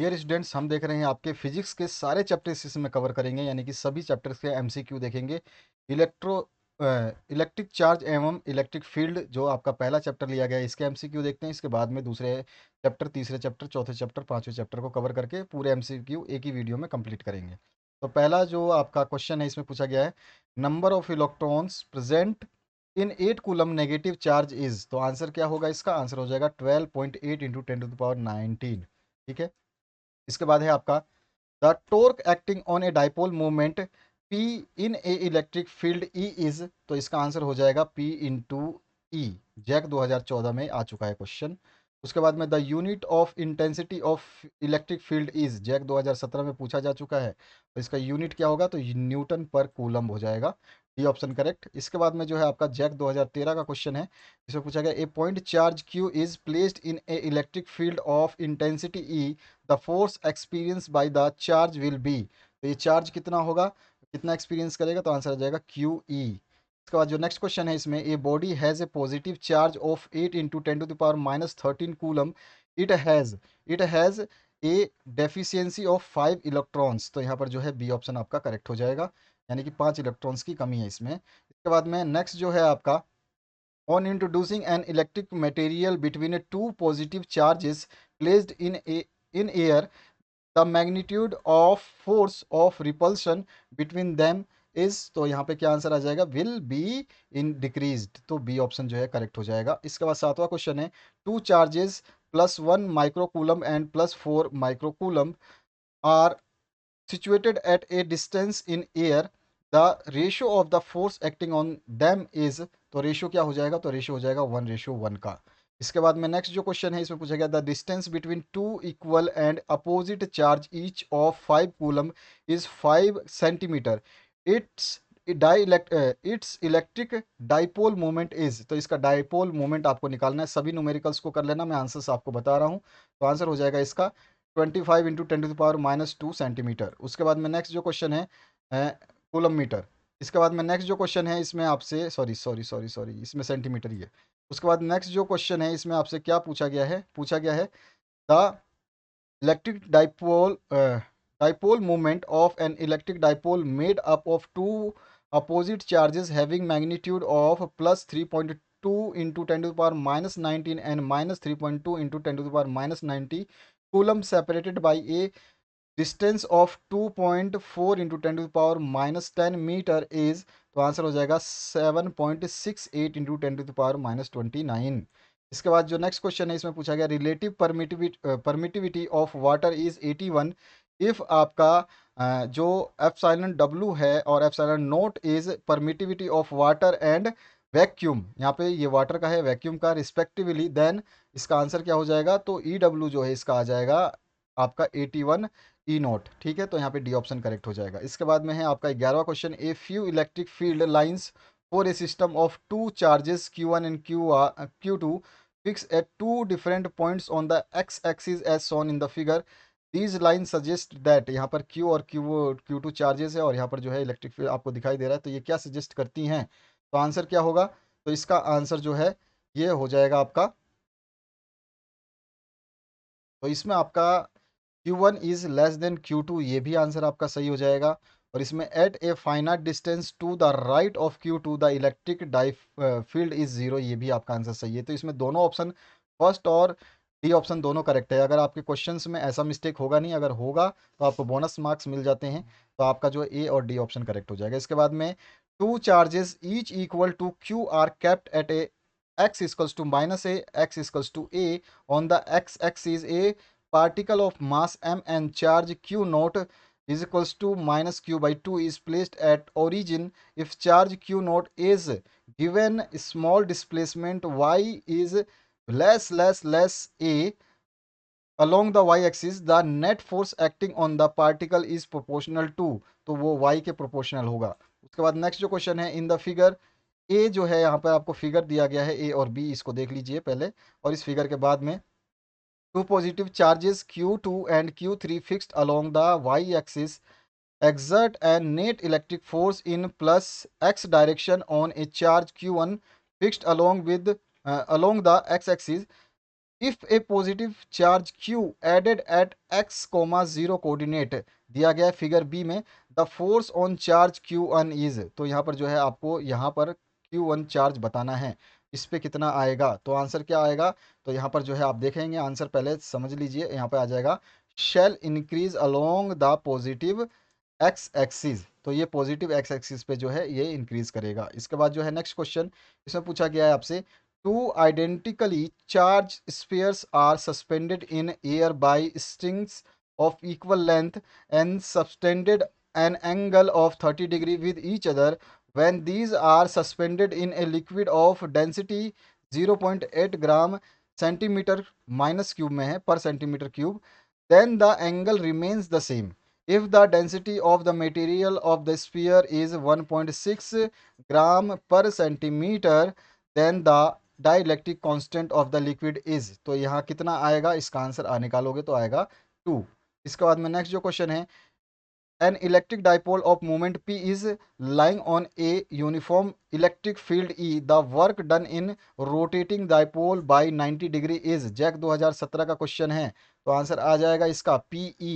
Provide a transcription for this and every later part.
Dear students, हम देख रहे हैं आपके फिजिक्स के सारे चैप्टर्स इसमें कवर करेंगे, यानी कि सभी चैप्टर्स के एमसीक्यू देखेंगे। इलेक्ट्रो इलेक्ट्रिक चार्ज एवं इलेक्ट्रिक फील्ड जो आपका पहला चैप्टर लिया गया है, इसके एमसीक्यू देखते हैं। इसके बाद में दूसरे चैप्टर, तीसरे चैप्टर, चौथे चैप्टर, पांचवें चैप्टर को कवर करके पूरे एमसीक्यू एक ही वीडियो में कंप्लीट करेंगे। तो पहला जो आपका क्वेश्चन है, इसमें पूछा गया है number of electrons present in 8 coulomb negative charge is. तो आंसर क्या होगा? इसका आंसर हो जाएगा 12.8 इंटू 10⁻19। ठीक है। इसके बाद है आपका the torque acting on a dipole movement P in a electric field E is. तो इसका आंसर हो जाएगा पी इंटू ई। जैक 2014 में आ चुका है क्वेश्चन। उसके बाद में the unit of intensity of electric field is, JAC 2017 में पूछा जा चुका है। तो इसका यूनिट क्या होगा? तो न्यूटन पर कूलम्ब हो जाएगा। D option correct. इसके बाद में जो है आपका जैक 2013 का क्वेश्चन है, इसमें पूछा गया a point charge Q is placed in a electric field of intensity E, the force experience by the charge will be. तो ये चार्ज कितना होगा, कितना एक्सपीरियंस करेगा? तो आंसर आ जाएगा क्यू ई। इसके बाद जो नेक्स्ट क्वेश्चन है, इसमें a body has a positive charge of 8 into 10⁻13 coulomb. It has it has a deficiency of 5 electrons. तो यहाँ पर जो है बी ऑप्शन आपका करेक्ट हो जाएगा, यानी कि 5 इलेक्ट्रॉन्स की कमी है इसमें। इसके बाद में नेक्स्ट जो है आपका on introducing an electric material between two positive charges placed in air, the magnitude of force of repulsion between them is। तो यहाँ पे क्या आंसर आ जाएगा? Will be in decreased. तो बी ऑप्शन जो है करेक्ट हो जाएगा। इसके बाद सातवां क्वेश्चन है two charges +1 microcoulomb and +4 microcoulomb are situated at a distance in air, the ratio of the force acting on them is। तो रेशियो क्या हो जाएगा? तो रेशियो हो जाएगा 1:1 का। इसके बाद में नेक्स्ट जो क्वेश्चन है, इसमें पूछा गया the distance between two equal and opposite charge each of 5 coulomb is 5 centimetre. It's it's electric dipole moment is. तो इसका डाइपोल मोमेंट आपको निकालना है। सभी न्यूमेरिकल्स को कर लेना, मैं आंसर्स आपको बता रहा हूँ। तो आंसर हो जाएगा इसका 25 इंटू 10⁻2 सेंटीमीटर। उसके बाद में नेक्स्ट जो क्वेश्चन है कूलम मीटर। इसके बाद में नेक्स्ट जो क्वेश्चन है, इसमें आपसे सॉरी सॉरी सॉरी सॉरी इसमें सेंटीमीटर ही है। उसके बाद नेक्स्ट जो क्वेश्चन है, इसमें आपसे क्या पूछा गया है? पूछा गया है the electric dipole movement of an electric dipole made up of two opposite charges having magnitude of +3.2 into 10⁻19 and -3.2 into 10⁻90 coulomb separated by a distance of 2.4 into 10⁻10 metre is. तो आंसर हो जाएगा 7.68 इंटू 10⁻29। इसके बाद जो next question है, इसमें पूछा गया relative permittivity of water is 81 if आपका जो एप्सिलॉन डब्ल्यू है और epsilon note is permittivity of water and vacuum. यहाँ पे ये वाटर का है, वैक्यूम का रिस्पेक्टिवली, देन इसका आंसर क्या हो जाएगा? तो ई डब्ल्यू जो है इसका आ जाएगा आपका 81 ई नोट। ठीक है, तो यहाँ पे डी ऑप्शन करेक्ट हो जाएगा। इसके बाद में है आपका 11वां question a few electric field lines for a system of two charges Q1 and Q2 fixed at two different points on the x-axis as shown in the figure. These lines suggest that यहाँ पर Q और Q2 charges है और यहाँ पर जो है electric field आपको दिखाई दे रहा है। तो ये क्या सजेस्ट करती हैं? तो आंसर क्या होगा? तो इसका आंसर जो है ये हो जाएगा आपका, तो इसमें आपका Q1 is less than Q2, ये भी आंसर आपका सही हो जाएगा। और इसमें at a finite distance to the right of Q2 the electric field is 0, ये भी आपका आंसर सही है। तो इसमें दोनों ऑप्शन, फर्स्ट और डी ऑप्शन दोनों करेक्ट है। अगर आपके क्वेश्चंस में ऐसा मिस्टेक होगा नहीं, अगर होगा तो आपको बोनस मार्क्स मिल जाते हैं। तो आपका जो ए और डी ऑप्शन करेक्ट हो जाएगा। इसके बाद में two charges each equal to Q are kept at a x equals to -a, x equals to a on the x axis a particle of mass m and charge q naught is equals to -q/2 is placed at origin. If charge q naught is given small displacement y is less a along the y axis, the net force acting on the particle is proportional to। तो वो y के proportional होगा। उसके बाद next जो question है in the figure A, जो है यहाँ पर आपको फिगर दिया गया है ए और बी, इसको देख लीजिए पहले। और इस फिगर के बाद में two positive charges Q2 and Q3 fixed along the y-axis exert a net electric force in plus x direction on a charge Q1 fixed along the x-axis. If a positive charge Q added at x, 0 coordinate दिया गया है figure B में, the force on charge Q1 is, तो यहाँ पर जो है आपको यहाँ पर Q1 चार्ज बताना है, इस पे कितना आएगा, तो आंसर क्या आएगा, तो यहाँ पर जो है आप देखेंगे आंसर पहले समझ लीजिए, यहाँ पे आ जाएगा shall increase along the positive X axis, तो ये पॉजिटिव एक्स एक्सिस पे जो है ये इंक्रीज करेगा। इसके बाद जो है नेक्स्ट क्वेश्चन इसमें पूछा गया है आपसे, two identically charge spheres are suspended in air by strings of equal length and suspended an angle of 30 degree with each other. When these are suspended in a liquid of density 0.8 gram centimeter minus cube में है per centimeter cube, then the angle remains the same. If the density of the material of the sphere is 1.6 gram per centimeter, then the dielectric constant of the liquid is, तो यहाँ कितना आएगा, इसका answer निकालोगे तो आएगा 2। इसके बाद में नेक्स्ट जो क्वेश्चन है, an electric dipole of moment P is lying on a uniform electric field E. The work done in rotating dipole by 90 degree is, Jack 2017 का क्वेश्चन है, तो आंसर आ जाएगा इसका PE।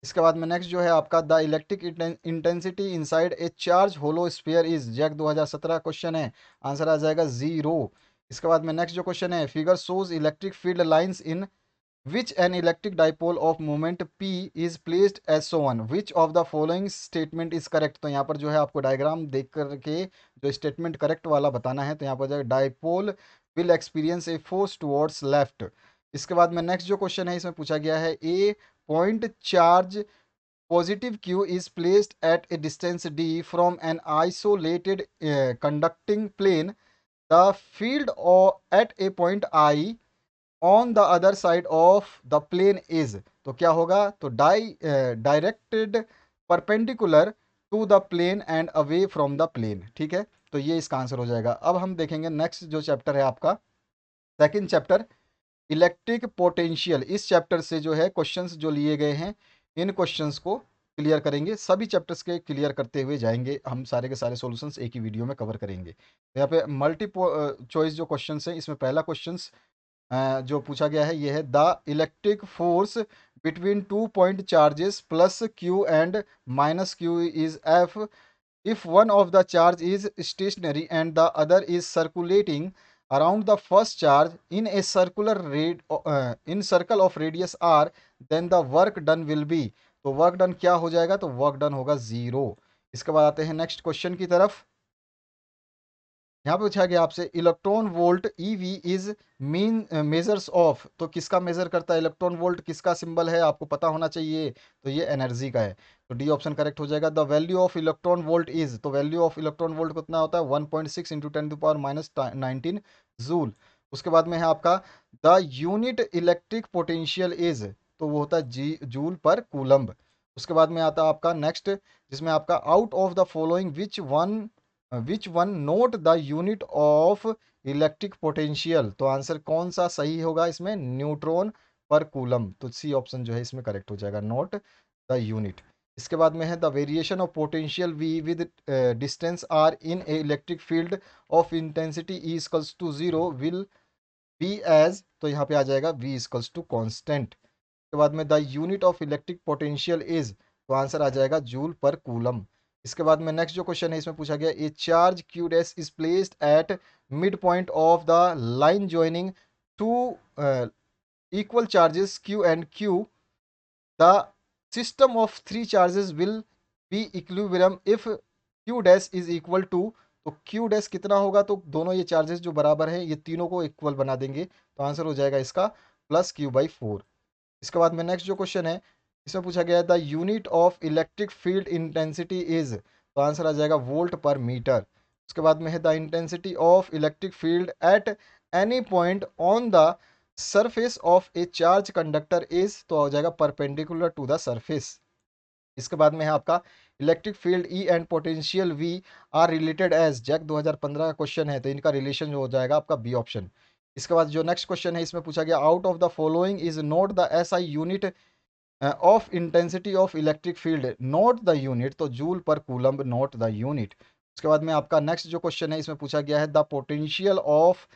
इसके बाद में नेक्स्ट जो है आपका, the electric intensity inside a charge hollow sphere is, JAC 2017 question है, आंसर आ जाएगा 0। इसके बाद में नेक्स्ट जो क्वेश्चन है, figure shows electric field lines in which an electric dipole of moment P is placed as so on, which of the following statement is correct, तो यहाँ पर जो है आपको डायग्राम देख करके जो स्टेटमेंट करेक्ट वाला बताना है, तो यहाँ पर जाएगा dipole will experience a force towards left. इसके बाद में नेक्स्ट जो क्वेश्चन है इसमें पूछा गया है, a point charge positive Q is placed at a distance d from an isolated conducting plane, the field at a point I on the other side of the plane is, तो क्या होगा, तो directed perpendicular to the plane and away from the plane, ठीक है, तो ये इसका answer हो जाएगा। अब हम देखेंगे नेक्स्ट जो चैप्टर है आपका सेकंड चैप्टर, इलेक्ट्रिक पोटेंशियल। इस चैप्टर से जो है क्वेश्चंस जो लिए गए हैं, इन क्वेश्चंस को क्लियर करेंगे, सभी चैप्टर्स के क्लियर करते हुए जाएंगे हम, सारे के सारे सॉल्यूशंस एक ही वीडियो में कवर करेंगे। तो यहाँ पे मल्टी चॉइस जो क्वेश्चंस हैं, इसमें पहला क्वेश्चंस जो पूछा गया है ये है, the electric force between 2 point charges plus Q and minus Q is F, if one of the charge is stationary and the other is circulating around the first charge in a in circle of radius r, then the work done will be, तो work done क्या हो जाएगा, तो work done होगा 0। इसके बाद आते हैं नेक्स्ट क्वेश्चन की तरफ। यहाँ पे पूछा गया आपसे, electron volt EV is mean measures of, तो किसका मेजर करता है, इलेक्ट्रॉन वोल्ट किसका सिंबल है आपको पता होना चाहिए, तो ये एनर्जी का है, तो डी ऑप्शन करेक्ट हो जाएगा। The value of electron volt is, तो वैल्यू ऑफ इलेक्ट्रॉन वोल्ट कितना होता है, 1.6 इंटू 10⁻⁻19 जूल। उसके बाद में है आपका, the unit electric potential is, तो वो होता है जी जूल पर कूलम्ब। उसके बाद में आता है आपका नेक्स्ट, जिसमें आपका out of the following which one note the unit of electric potential, तो आंसर कौन सा सही होगा इसमें, न्यूट्रॉन पर कूलम, तो सी ऑप्शन जो है इसमें करेक्ट हो जाएगा, नोट द यूनिट। इसके बाद में है, the variation of potential V with distance R in a electric field of intensity E equals to 0 will be as, तो यहाँ पे आ जाएगा वी इक्वल्स टू कॉन्स्टेंट। के बाद में the unit of electric potential is, तो आंसर आ जाएगा जूल पर कूलम। इसके बाद में नेक्स्ट जो क्वेश्चन है इसमें पूछा गया, a charge Q dash is placed at mid point of the line joining two equal charges Q and Q, the system of three charges will be equilibrium if Q dash is equal to, तो Q dash कितना होगा, तो दोनों ये charges जो बराबर हैं ये तीनों को इक्वल बना देंगे, तो आंसर हो जाएगा इसका प्लस Q/4। इसके बाद में नेक्स्ट जो क्वेश्चन है इसमें पूछा गया है, the unit of electric field intensity is, तो आंसर आ जाएगा वोल्ट पर मीटर। उसके बाद में है, the intensity of electric field at any point on the surface of a charge conductor is, तो हो जाएगा परपेंडिकुलर टू द सरफेस। इसके बाद में है आपका, electric field E and potential V are related as, JAC 2015 का क्वेश्चन है, तो इनका रिलेशन जो हो जाएगा आपका बी ऑप्शन। इसके बाद जो नेक्स्ट क्वेश्चन है इसमें पूछा गया, out of the following is not the SI unit of intensity of electric field, not the unit, तो joule per coulomb, not the unit. उसके बाद में आपका नेक्स्ट जो क्वेश्चन है इसमें पूछा गया है, the potential of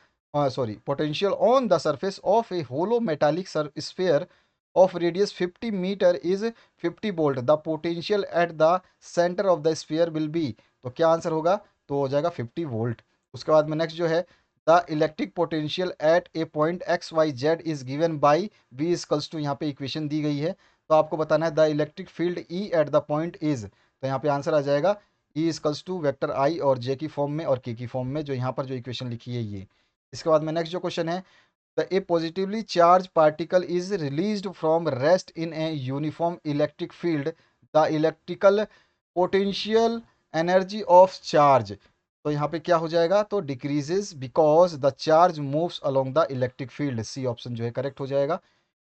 sorry, potential on the surface of a hollow metallic sphere of radius 50 meter is 50 volt. The potential at the center of the sphere will be, तो क्या आंसर होगा, तो हो जाएगा 50 वोल्ट। उसके बाद में नेक्स्ट जो है, the electric potential at a point X Y Z is given by B equals to, यहाँ पे इक्वेशन दी गई है, तो आपको बताना है the electric field E eight the point is, तो यहाँ पे आंसर आ जाएगा ई इजकल्स टू वेक्टर आई और जे की फॉर्म में और के की फॉर्म में, जो यहाँ पर जो इक्वेशन लिखी है ये। इसके बाद में नेक्स्ट जो क्वेश्चन है, the a positively charge particle is released from rest in a uniform electric field, the electrical potential energy of charge, तो यहाँ पे क्या हो जाएगा, तो decreases because the charge moves along the electric field, C option जो है correct हो जाएगा।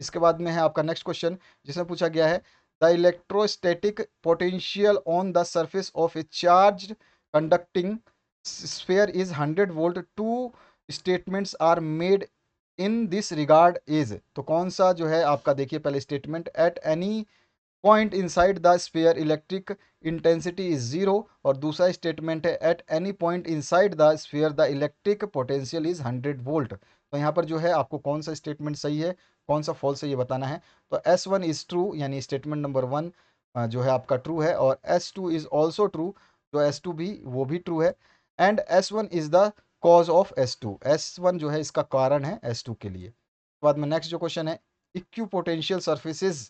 इसके बाद में है आपका नेक्स्ट क्वेश्चन, जिसमें पूछा गया है the electrostatic potential on the surface of a charge conducting sphere is 100 volt, two statements are made in this regard is, तो कौन सा जो है आपका, देखिए पहले statement, at any point inside the sphere electric intensity is zero, और दूसरा स्टेटमेंट है at any point inside the sphere the electric potential is 100 volt, तो यहाँ पर जो है आपको कौन सा स्टेटमेंट सही है कौन सा फॉल्स है ये बताना है। तो S1 इज ट्रू, यानी स्टेटमेंट नंबर 1 जो है आपका ट्रू है, और S2 इज ऑल्सो ट्रू, जो S2 भी वो भी ट्रू है, and S1 is the cause of S2, S1 जो है इसका कारण है S2 के लिए। बाद में नेक्स्ट जो क्वेश्चन है, इक्यू पोटेंशियल सर्फेसिस,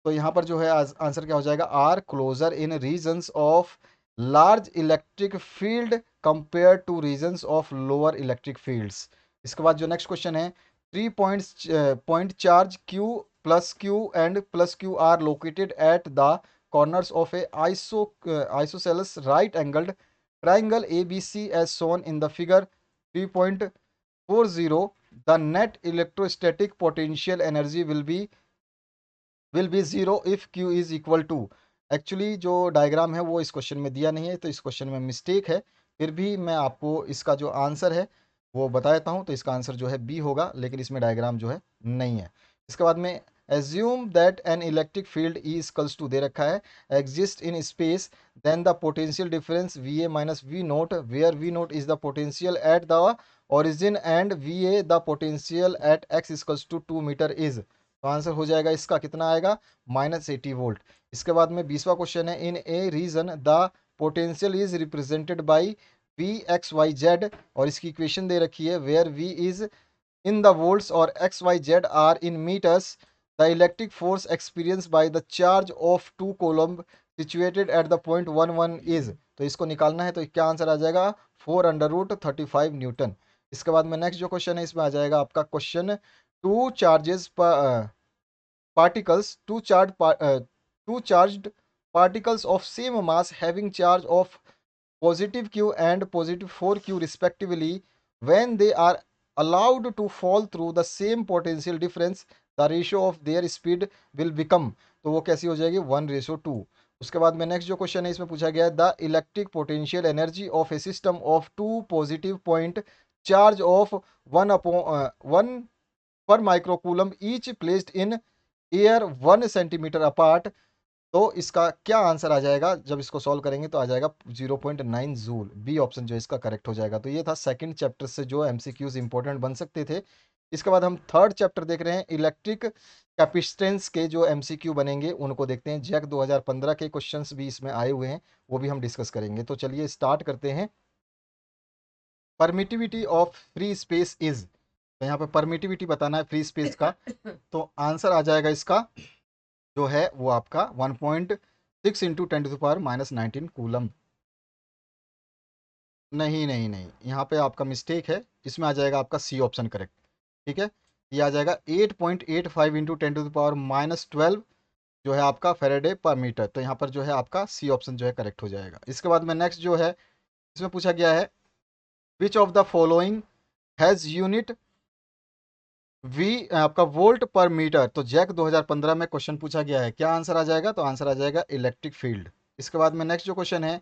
तो यहाँ पर जो है आंसर क्या हो जाएगा, are closer in regions of large electric field compare to regions of lower electric fields. इसके बाद जो नेक्स्ट क्वेश्चन है, 3 point charge Q and plus Q are located at the corners of a isosceles right angled triangle ABC as shown in the figure 3.40, the net electrostatic potential energy will be zero if Q is equal to, actually जो diagram है वो इस question में दिया नहीं है, तो इस क्वेश्चन में मिस्टेक है, फिर भी मैं आपको इसका जो आंसर है वो बता देता हूँ, तो इसका आंसर जो है बी होगा, लेकिन इसमें डायग्राम जो है नहीं है। इसके बाद में assume that an electric field E equals to दे रखा है exist in space, then the potential difference V A minus V naught, where V naught is the potential at the origin and V A the potential at x equals to 2 meter is, तो answer हो जाएगा इसका कितना आएगा, -80 volt. इसके बाद में 20वां क्वेश्चन है, in a region the potential is represented by V x Y z, और इसकी इक्वेशन दे रखी है where V is in the volts और x Y z are in meters, the electric force experience by the charge of 2 coulomb situated at the point 11 is, तो इसको निकालना है, तो क्या आंसर आ जाएगा 4√35 न्यूटन। इसके बाद में नेक्स्ट जो क्वेश्चन है इसमें आ जाएगा आपका question, two charges particles two charged particles of same mass having charge of positive q and positive 4q respectively, when they are allowed to fall through the same potential difference, the ratio of their speed will become, तो वो कैसी हो जाएगी 1:2। उसके बाद में next जो question है इसमें पूछा गया है the electric potential energy of A system of 2 positive point charge of 1 पर microcoulomb each placed in air 1 centimetre apart, तो इसका क्या आंसर आ जाएगा, जब इसको सॉल्व करेंगे तो आ जाएगा 0.9 जूल, बी ऑप्शन जो है इसका करेक्ट हो जाएगा। तो ये था सेकंड चैप्टर से जो एमसीक्यूज इंपॉर्टेंट बन सकते थे। इसके बाद हम थर्ड चैप्टर देख रहे हैं, इलेक्ट्रिक कैपेसिटेंस के जो एमसीक्यू बनेंगे उनको देखते हैं। जैक 2015 के क्वेश्चंस भी इसमें आए हुए हैं, वो भी हम डिस्कस करेंगे। तो चलिए स्टार्ट करते हैं। Permittivity of free space is, तो यहाँ पे परमिटिविटी बताना है फ्री स्पेस का, तो आंसर आ जाएगा इसका जो है वो आपका 1.6 इंटू 10⁻⁻19 कूलम। नहीं नहीं नहीं, यहाँ पे आपका मिस्टेक है, इसमें आ जाएगा आपका सी ऑप्शन करेक्ट। ठीक है, ये आ जाएगा 8.85 इंटू 10⁻12 जो है आपका फेरेडे पर मीटर, तो यहाँ पर जो है आपका सी ऑप्शन जो है करेक्ट हो जाएगा। इसके बाद में नेक्स्ट जो है इसमें पूछा गया है, which of the following has unit V आपका वोल्ट पर मीटर, तो जैक 2015 में क्वेश्चन पूछा गया है, क्या आंसर आ जाएगा, तो आंसर आ जाएगा इलेक्ट्रिक फील्ड। इसके बाद में नेक्स्ट जो क्वेश्चन है,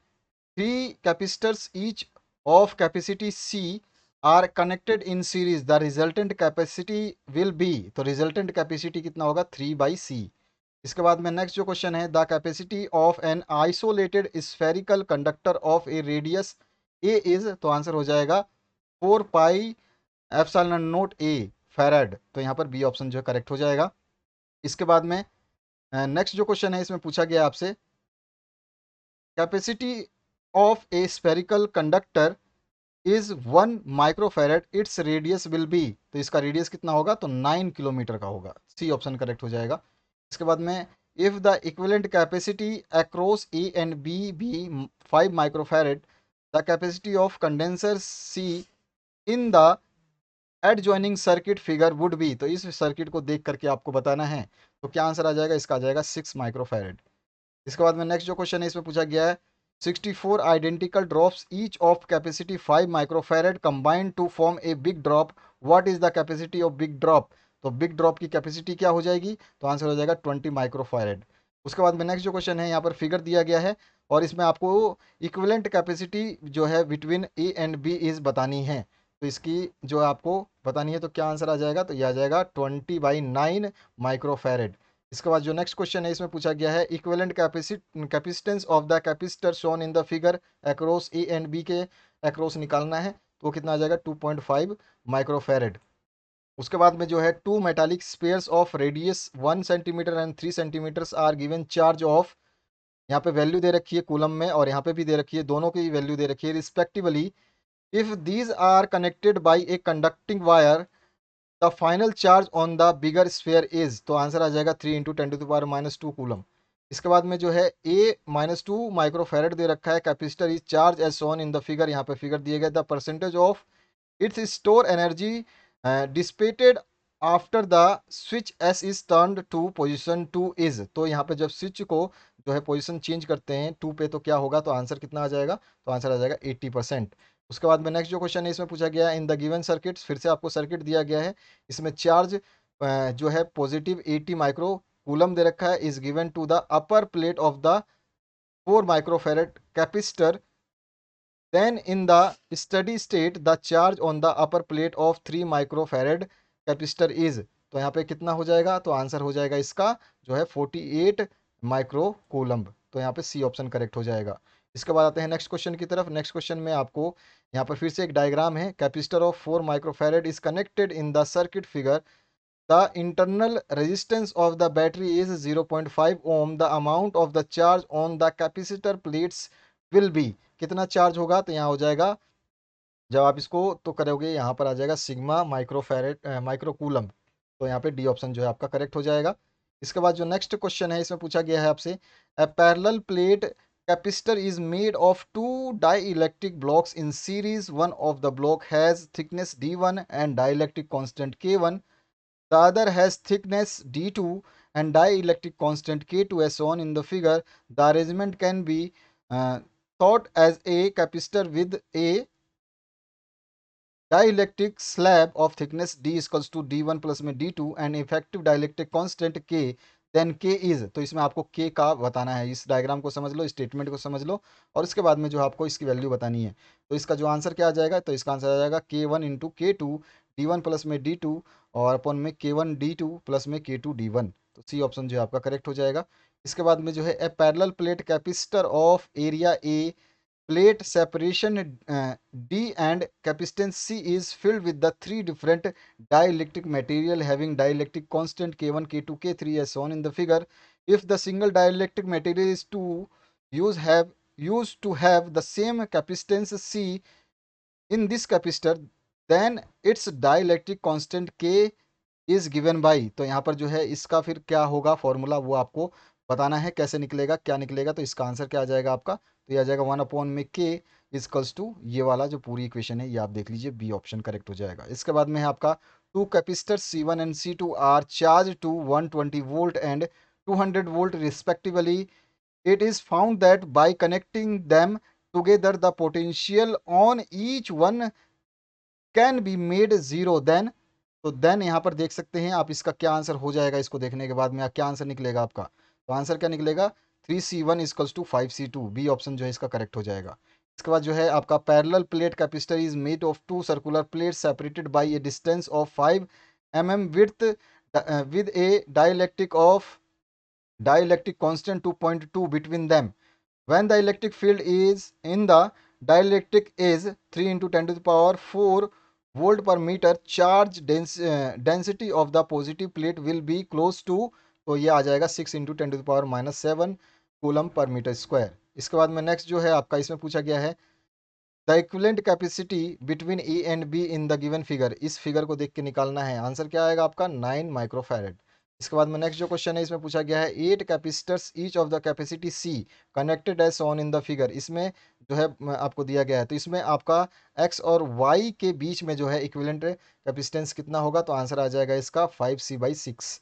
3 capacitors each of capacity C are connected in series, the resultant capacity will be, तो रिजल्टेंट कैपेसिटी कितना होगा 3/c। इसके बाद में नेक्स्ट जो क्वेश्चन है, the capacity of an isolated spherical conductor of a radius A is, तो answer हो जाएगा 4 पाई एप्सिलॉन नोट ए फैराड, तो यहाँ पर बी ऑप्शन जो है करेक्ट हो जाएगा। इसके बाद में नेक्स्ट जो क्वेश्चन है इसमें पूछा गया आपसे, capacity of A spherical conductor is 1 microfarad, its radius will be, तो इसका रेडियस कितना होगा, तो 9 किलोमीटर का होगा, सी ऑप्शन करेक्ट हो जाएगा। इसके बाद में if the equivalent capacity across A and B B 5 microfarad, the capacity of condenser C in the adjoining circuit figure would be, तो इस सर्किट को देख करके आपको बताना है, तो क्या आंसर आ जाएगा, इसका आ जाएगा 6 माइक्रोफैरड। इसके बाद में नेक्स्ट जो क्वेश्चन है इसमें पूछा गया है, 64 identical drops each of capacity 5 microfarad combined to form a big drop, what is the capacity of big drop, तो बिग ड्रॉप की कैपेसिटी क्या हो जाएगी, तो आंसर हो जाएगा 20 माइक्रोफैरड। उसके बाद में नेक्स्ट जो क्वेश्चन है यहाँ पर फिगर दिया गया है और इसमें आपको इक्विवेलेंट कैपेसिटी जो है between A and B is बतानी है, तो इसकी जो आपको बतानी है, तो क्या आंसर आ जाएगा, तो यह आ जाएगा 20/9 माइक्रोफैरड। इसके बाद जो नेक्स्ट क्वेश्चन है इसमें पूछा गया है, equivalent capacitance of the capacitor shown in the figure across A and B के अक्रॉस निकालना है, तो कितना आ जाएगा 2.5 माइक्रोफैरड। उसके बाद में जो है, two metallic spheres of radius 1 centimetre and 3 centimetres are given charge of, यहाँ पे वैल्यू दे रखी है कूलम में और यहाँ पे भी दे रखी है, दोनों की वैल्यू दे रखी है respectively, if these are connected by a conducting wire the final charge on the bigger sphere is, तो आंसर आ जाएगा 3 × 10⁻² कूलम। इसके बाद में जो है A-2 माइक्रोफैरड दे रखा है, capacitor is charge as shown in the figure, यहाँ पे फिगर दिए गए, the percentage of its store energy dissipated after the switch S is turned to position 2 is, तो यहाँ पे जब स्विच को जो है पोजिशन चेंज करते हैं 2 पे, तो क्या होगा, तो आंसर कितना आ जाएगा, तो आंसर आ जाएगा 80%। उसके बाद में नेक्स्ट जो क्वेश्चन है इसमें पूछा गया है, इन द गिवन सर्किट, फिर से आपको सर्किट दिया गया है, इसमें चार्ज जो है पॉजिटिव 80 माइक्रो कूलम दे रखा है, is given to the upper plate of the 4 microfarad capacitor, then in the steady state the charge on the upper plate of 3 microfarad capacitor is, तो यहाँ पे कितना हो जाएगा, तो आंसर हो जाएगा इसका जो है 48 माइक्रो कूलम्ब, तो यहाँ पे सी ऑप्शन करेक्ट हो जाएगा। इसके बाद आते हैं नेक्स्ट क्वेश्चन की तरफ। नेक्स्ट क्वेश्चन में आपको यहाँ पर फिर से एक डायग्राम है, capacitor of 4 microfarad is connected in the circuit figure, the internal resistance of the battery is 0.5 ohm, the amount of the charge on the capacitor plates will be, कितना charge होगा, तो यहाँ हो जाएगा, जब आप इसको तो करोगे यहाँ पर आ जाएगा सिग्मा माइक्रोफैरेड माइक्रोकूलम, तो यहाँ पे डी ऑप्शन जो है आपका करेक्ट हो जाएगा। इसके बाद जो नेक्स्ट क्वेश्चन है इसमें पूछा गया है आपसे, a parallel plate capacitor is made of two dielectric blocks in series, one of the block has thickness d1 and dielectric constant k1, the other has thickness D2 and dielectric constant K2 as shown in the figure. The arrangement can be thought as a capacitor with a dielectric slab of thickness D is equals to D1 plus में D2 and effective dielectric constant K, then K is, तो इसमें आपको K का बताना है, इस diagram को समझ लो, स्टेटमेंट को समझ लो और इसके बाद में जो आपको इसकी वैल्यू बतानी है, तो इसका जो आंसर क्या आ जाएगा, तो इसका आंसर आ जाएगा K1 × K2 D1 प्लस में D2 और अपन में K1 D2 प्लस में K2 D1, तो सी ऑप्शन जो है आपका करेक्ट हो जाएगा। इसके बाद में जो है, a parallel plate capacitor of area A, plate separation D and capacitance C is filled with the three different dielectric material having dielectric constant K1, K2, K3 as shown in the figure. If the single dielectric material is to used to have the same capacitance C in this capacitor, then its dielectric constant K is given by, तो यहाँ पर जो है इसका फिर क्या होगा formula, वो आपको बताना है, कैसे निकलेगा क्या निकलेगा, तो इसका आंसर क्या आ जाएगा आपका, तो ये आ जाएगा 1 में के इजकल्स टू, ये वाला जो पूरी इक्वेशन है ये आप देख लीजिए, बी ऑप्शन करेक्ट हो जाएगा। इसके बाद में है आपका, two capacitor C1 and C2 are charge to 120 volt and 200 volt respectively, it is found that by connecting them together the potential on each one can be made zero, then, तो then यहाँ पर देख सकते हैं आप, इसका क्या answer हो जाएगा, इसको देखने के बाद में क्या आंसर निकलेगा आपका, तो आंसर क्या निकलेगा 3C1 equals to 5C2, B option जो है इसका करेक्ट हो जाएगा। इसके बाद जो है आपका, parallel plate capacitor is made of two circular plates separated by a distance of 5 mm width with a dielectric constant 2.2 between them, when the electric field is in the dielectric is 3 × 10⁴ volt पर metre charge density of the positive plate will be close to, तो ये आ जाएगा 6 × 10⁻⁷ coulomb per metre square. इसके बाद में next जो है आपका इसमें पूछा गया है the equivalent capacity between A and be in the given figure, इस फिगर को देख के निकालना है। आंसर क्या आएगा आपका 9 माइक्रोफैरेड। इसके बाद में नेक्स्ट जो क्वेश्चन है इसमें पूछा गया है 8 capacitors each of the capacity C connected as shown in the figure, इसमें जो है आपको दिया गया है, तो इसमें आपका एक्स और वाई के बीच में जो है इक्विवेलेंट कैपेसिटेंस कितना होगा, तो आंसर आ जाएगा इसका 5C/6।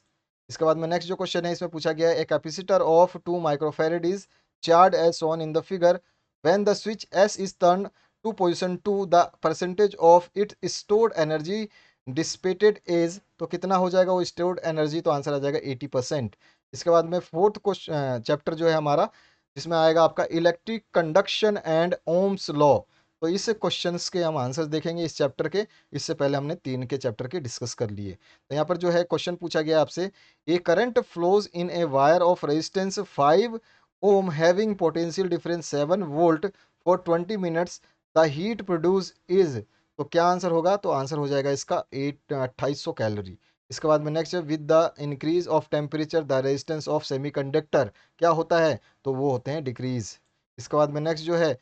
इसके बाद में नेक्स्ट जो क्वेश्चन है इसमें पूछा गया है a capacitor of 2 microfarad is charge as shown in the figure when the switch S is turn to position 2 the percentage of its stored energy dissipated is, तो कितना हो जाएगा वो stored energy, तो आंसर आ जाएगा 80%। इसके बाद में फोर्थ क्वेश्चन चैप्टर जो है हमारा जिसमें आएगा आपका electric conduction and Ohm's law, तो इस क्वेश्चंस के हम आंसर्स देखेंगे इस चैप्टर के। इससे पहले हमने 3 के चैप्टर के डिस्कस कर लिए। तो यहाँ पर जो है क्वेश्चन पूछा गया आपसे a current flows in a wire of resistance 5 ohm having potential difference 7 volt for 20 minutes the heat produce is, तो क्या आंसर होगा, तो आंसर हो जाएगा इसका 2800 कैलोरी। इसके बाद में next with the increase of temperature the resistance of semiconductor क्या होता है, तो वो होते हैं डिक्रीज। इसके बाद में नेक्स्ट जो है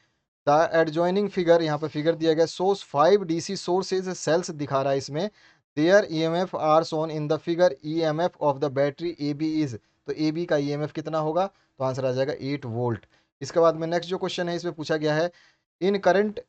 द एडजॉइनिंग फिगर, यहाँ पे फिगर दिया गया सोर्स 5 डीसी सोर्सेज सेल्स दिखा रहा है इसमें, there EMF are shown in the figure EMF of the battery A B is, तो ए बी का ईएमएफ कितना होगा, तो आंसर आ जाएगा 8 वोल्ट। इसके बाद में नेक्स्ट जो क्वेश्चन है इसमें पूछा गया है in current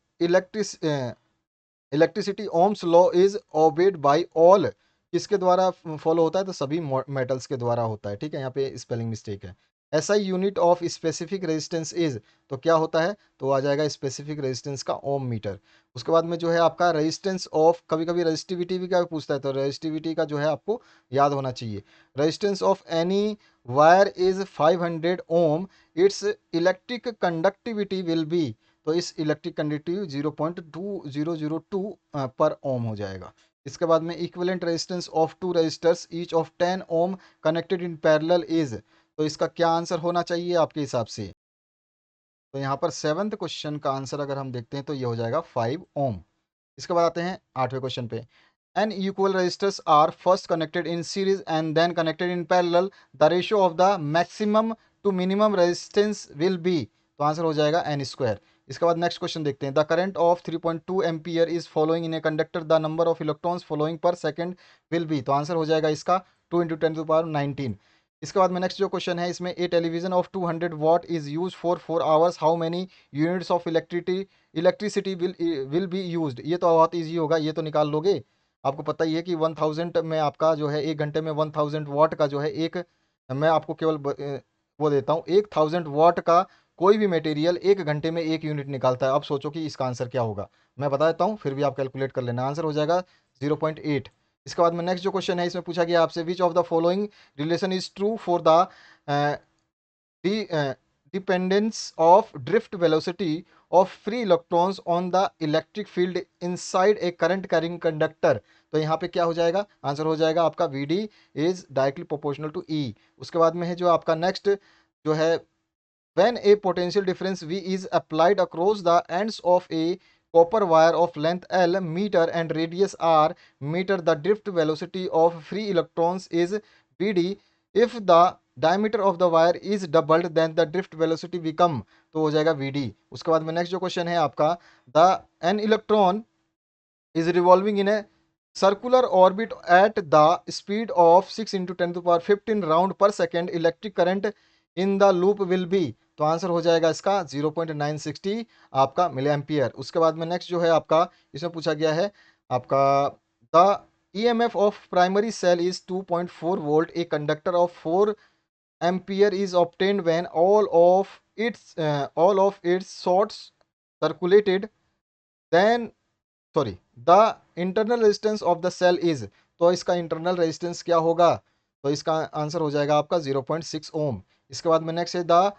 electricity Ohm's law is obeyed by all, किसके द्वारा फॉलो होता है, तो सभी मेटल्स के द्वारा होता है। ठीक है, यहाँ पे स्पेलिंग मिस्टेक है। SI unit of specific resistance is, तो क्या होता है, तो आ जाएगा स्पेसिफिक रेजिस्टेंस का ओम मीटर। उसके बाद में जो है आपका रेजिस्टेंस ऑफ, कभी कभी रेजिस्टिविटी भी क्या पूछता है, तो रेजिस्टिविटी का जो है आपको याद होना चाहिए। Resistance of any wire is 500 ohm, its electric conductivity will be, तो इस इलेक्ट्रिक कंडक्टिविटी 0.2002 पर ओम हो जाएगा। इसके बाद में equivalent resistance of 2 resistors each of 10 ohm connected in parallel is, तो इसका क्या आंसर होना चाहिए आपके हिसाब से, तो यहाँ पर 7th क्वेश्चन का आंसर अगर हम देखते हैं तो ये हो जाएगा 5 ओम। इसके बाद आते हैं 8वें क्वेश्चन पे n equal resistors are first connected in series and then connected in parallel the ratio of the maximum to minimum resistance will be, तो आंसर हो जाएगा एन स्क्वायर। इसके बाद नेक्स्ट क्वेश्चन देखते हैं the current of 3.2 ampere is following in a conductor the number of electrons following पर second will be, तो answer हो जाएगा इसका 2 × 10⁻19। इसके बाद में नेक्स्ट जो क्वेश्चन है इसमें ए television of 200 what is use for 4 hours how many units of electricity will be used, ये तो बहुत ईजी होगा, ये तो निकाल लोगे। आपको पता ही है कि 1000 में आपका जो है 1 घंटे में 1000 वॉट का जो है एक, मैं आपको केवल वो देता हूँ 1000 वॉट का कोई भी मटेरियल 1 घंटे में 1 यूनिट निकालता है। अब सोचो कि इसका आंसर क्या होगा, मैं बता देता हूँ फिर भी आप कैलकुलेट कर लेना, आंसर हो जाएगा 0.8। इसके बाद में नेक्स्ट जो क्वेश्चन है इसमें पूछा गया आपसे विच of the following relation is true for the dependence of drift velocity of free electrons on the electric field inside a current carrying conductor, तो यहाँ पे क्या हो जाएगा, आंसर हो जाएगा आपका V D is directly proportional to E. उसके बाद में है जो आपका नेक्स्ट जो है when a potential difference V is applied across the ends of a copper wire of length L meter and radius R meter, the drift velocity of free electrons is Vd, if the diameter of the wire is doubled then the drift velocity become, तो हो जाएगा Vd। उसके बाद में next जो question है आपका the an electron is revolving in a circular orbit at the speed of 6 × 10⁻15 round per second, electric current in the loop will be, तो आंसर हो जाएगा इसका 0.960 आपका मिली एम्पियर। उसके बाद में नेक्स्ट जो है आपका इसमें पूछा गया है आपका the EMF of primary cell is 2.4 volt, a conductor of 4 ampere is obtained when all of its shorts circulated then sorry the internal resistance of the cell is, तो इसका इंटरनल रेजिस्टेंस क्या होगा, तो इसका आंसर हो जाएगा आपका 0.6 ओम। इसके बाद में नेक्स्ट है the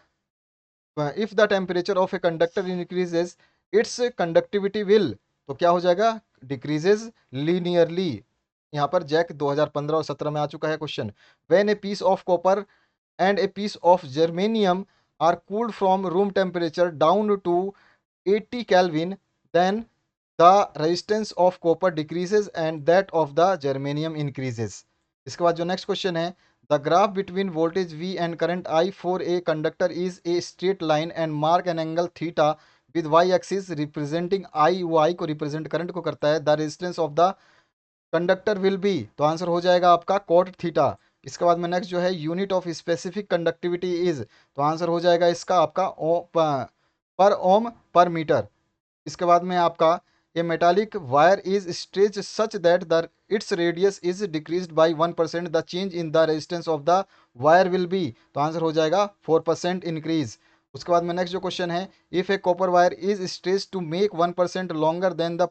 if the temperature of a conductor increases it's conductivity will, तो क्या हो जाएगा डिक्रीजेज लीनियरली। यहाँ पर जैक 2015 और 17 में आ चुका है question when a piece of copper and a piece of germanium are cooled from room temperature down to 80 kelvin then the resistance of copper decreases and that of the germanium increases. इसके बाद जो next question है, the graph between voltage V and current I for a conductor is a straight line and mark an angle theta with y axis representing I, वो I को represent current को करता है। The resistance of the conductor will be, तो answer हो जाएगा आपका cot theta. इसके बाद में नेक्स्ट जो है, unit of specific conductivity is, तो आंसर हो जाएगा इसका आपका पर ओम पर मीटर। इसके बाद में आपका, a metallic wire is stretch such that the its radius is decreased by 1%, the change in the resistance of the wire will be, तो आंसर हो जाएगा 4% इंक्रीज। उसके बाद में नेक्स्ट जो क्वेश्चन है, if a copper wire is stretch to make 1% longer then the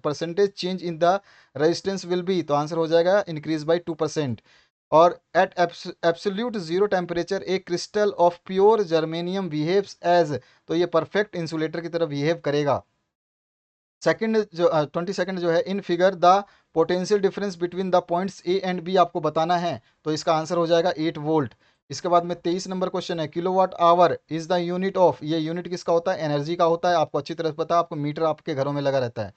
percentage change in the resistance will be, तो answer हो जाएगा इंक्रीज बाय 2%। और at absolute zero temperature a crystal of pure germanium behaves as, तो ये perfect insulator की तरह behave करेगा। Second जो 22nd जो है, in figure the potential difference between the points A and B आपको बताना है, तो इसका आंसर हो जाएगा 8 वोल्ट। इसके बाद में 23 नंबर क्वेश्चन है, kilowatt hour is the unit of, ये यूनिट किसका होता है, एनर्जी का होता है। आपको अच्छी तरह से पता है, आपको मीटर आपके घरों में लगा रहता है।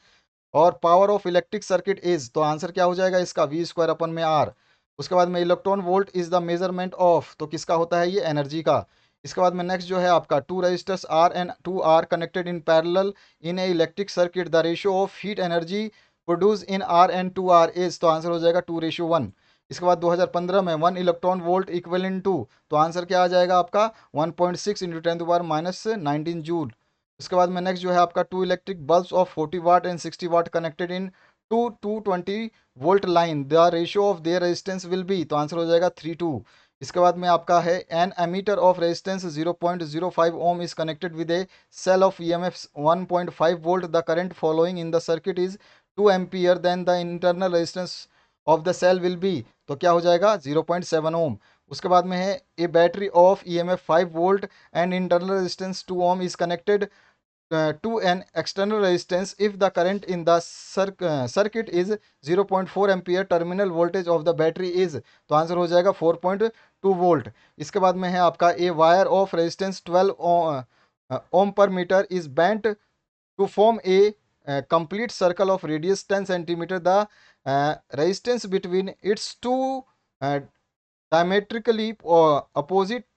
और power of electric circuit is, तो आंसर क्या हो जाएगा इसका, वी स्क्वायर अपन में आर। उसके बाद में electron volt is the measurement of, तो किसका होता है ये, एनर्जी का। इसके बाद में नेक्स्ट जो है आपका, two resistors R and two R connected in parallel in a electric circuit, the ratio of heat energy produce in R and two R is, तो आंसर हो जाएगा 2:1। इसके बाद 2015 में 1 इलेक्ट्रॉन वोल्ट इक्विवेलेंट टू, तो आंसर क्या आ जाएगा आपका 1.6 इंटू 10⁻⁻19 जूल। उसके बाद में नेक्स्ट जो है आपका, two electric bulbs of 40 watt and 60 watt connected in to 220 volt line, the ratio of their resistance will be, तो आंसर हो जाएगा 3:2। इसके बाद में आपका है, an ammeter of resistance 0.05 ohm is connected with a cell of EMF 1.5 volt, the current following in the circuit is 2 ampere, then the internal resistance of the cell will be, तो क्या हो जाएगा 0.7 ओम। उसके बाद में है, a battery of EMF 5 volt and internal resistance 2 ohm is connected to an external resistance if the current in the circuit is 0.4 ampere, terminal voltage of the battery is, तो answer हो जाएगा 4.2 वोल्ट। इसके बाद में है आपका, a wire of resistance 12 ohm per metre is bent to form a complete circle of radius 10 centimeter, the resistance between its two uh, diametrically opposite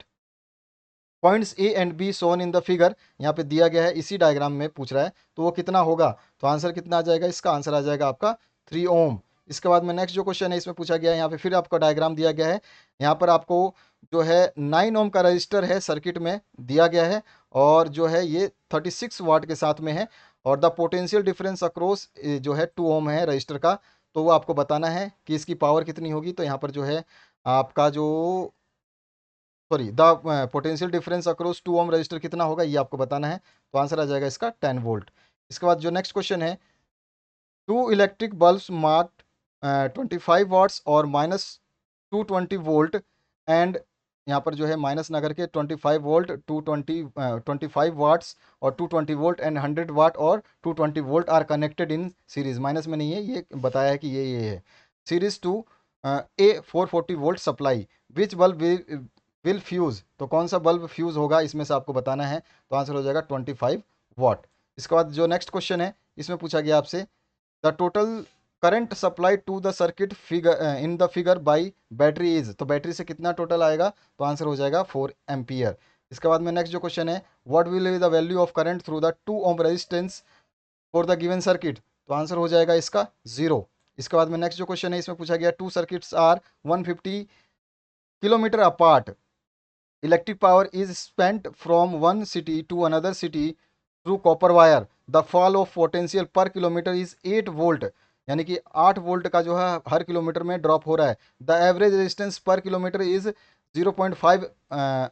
points A and B shown in the figure, यहाँ पे दिया गया है, इसी diagram में पूछ रहा है, तो वो कितना होगा, तो आंसर कितना आ जाएगा इसका, आंसर आ जाएगा आपका 3 ओम। इसके बाद में नेक्स्ट जो क्वेश्चन है, इसमें पूछा गया है, यहाँ पे फिर आपका डायग्राम दिया गया है। यहाँ पर आपको जो है 9 ओम का रजिस्टर है सर्किट में दिया गया है, और जो है ये 36 वाट के साथ में है, और द पोटेंशियल डिफरेंस अक्रॉस जो है 2 ओम है रजिस्टर का, तो वो आपको बताना है कि इसकी पावर कितनी होगी। तो यहाँ पर जो है आपका जो, sorry, the potential difference across 2 ohm resistor कितना होगा, ये आपको बताना है, तो आंसर आ जाएगा इसका 10 वोल्ट। इसके बाद जो नेक्स्ट क्वेश्चन है, two electric bulbs marked 25 watts और -220 वोल्ट एंड, यहाँ पर जो है माइनस ना करके 25 वोल्ट 25 वाट्स और 220 वोल्ट एंड 100 वाट और 220 volt are connected in series, minus में नहीं है, ये बताया है कि ये है series to a 440 volt supply, which bulb will fuse, तो कौन सा बल्ब फ्यूज होगा इसमें से आपको बताना है, तो आंसर हो जाएगा 25 वाट। इसके बाद जो नेक्स्ट क्वेश्चन है, इसमें पूछा गया आपसे, the total current supply to the circuit figure in the figure by battery is, तो बैटरी से कितना टोटल आएगा, तो आंसर हो जाएगा 4 एम्पियर। इसके बाद में नेक्स्ट जो क्वेश्चन है, what will be the value of current through the 2 ohm resistance for the given circuit, तो आंसर हो जाएगा इसका 0। इसके बाद में नेक्स्ट जो क्वेश्चन है, इसमें पूछा गया, two circuits are 150 kilometre apart, electric power is spent from one city to another city through copper wire, the fall of potential per kilometer is 8 volt, यानी कि 8 वोल्ट का जो है हर किलोमीटर में ड्रॉप हो रहा है। The average resistance per kilometre is 0.5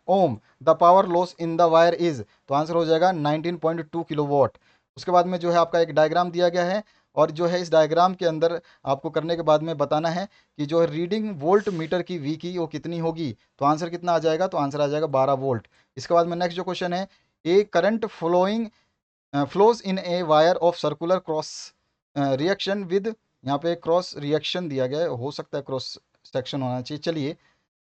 ohm, the power loss in the wire is, तो आंसर हो जाएगा 19.2 किलोवाट। उसके बाद में जो है आपका एक डायग्राम दिया गया है, और जो है इस डायग्राम के अंदर आपको करने के बाद में बताना है कि जो है रीडिंग वोल्ट मीटर की वी की वो कितनी होगी, तो आंसर कितना आ जाएगा, तो आंसर आ जाएगा 12 वोल्ट। इसके बाद में नेक्स्ट जो क्वेश्चन है, a current flowing flows in a wire of circular cross reaction with, यहाँ पे क्रॉस रिएक्शन दिया गया है, हो सकता है क्रॉस सेक्शन होना चाहिए, चलिए,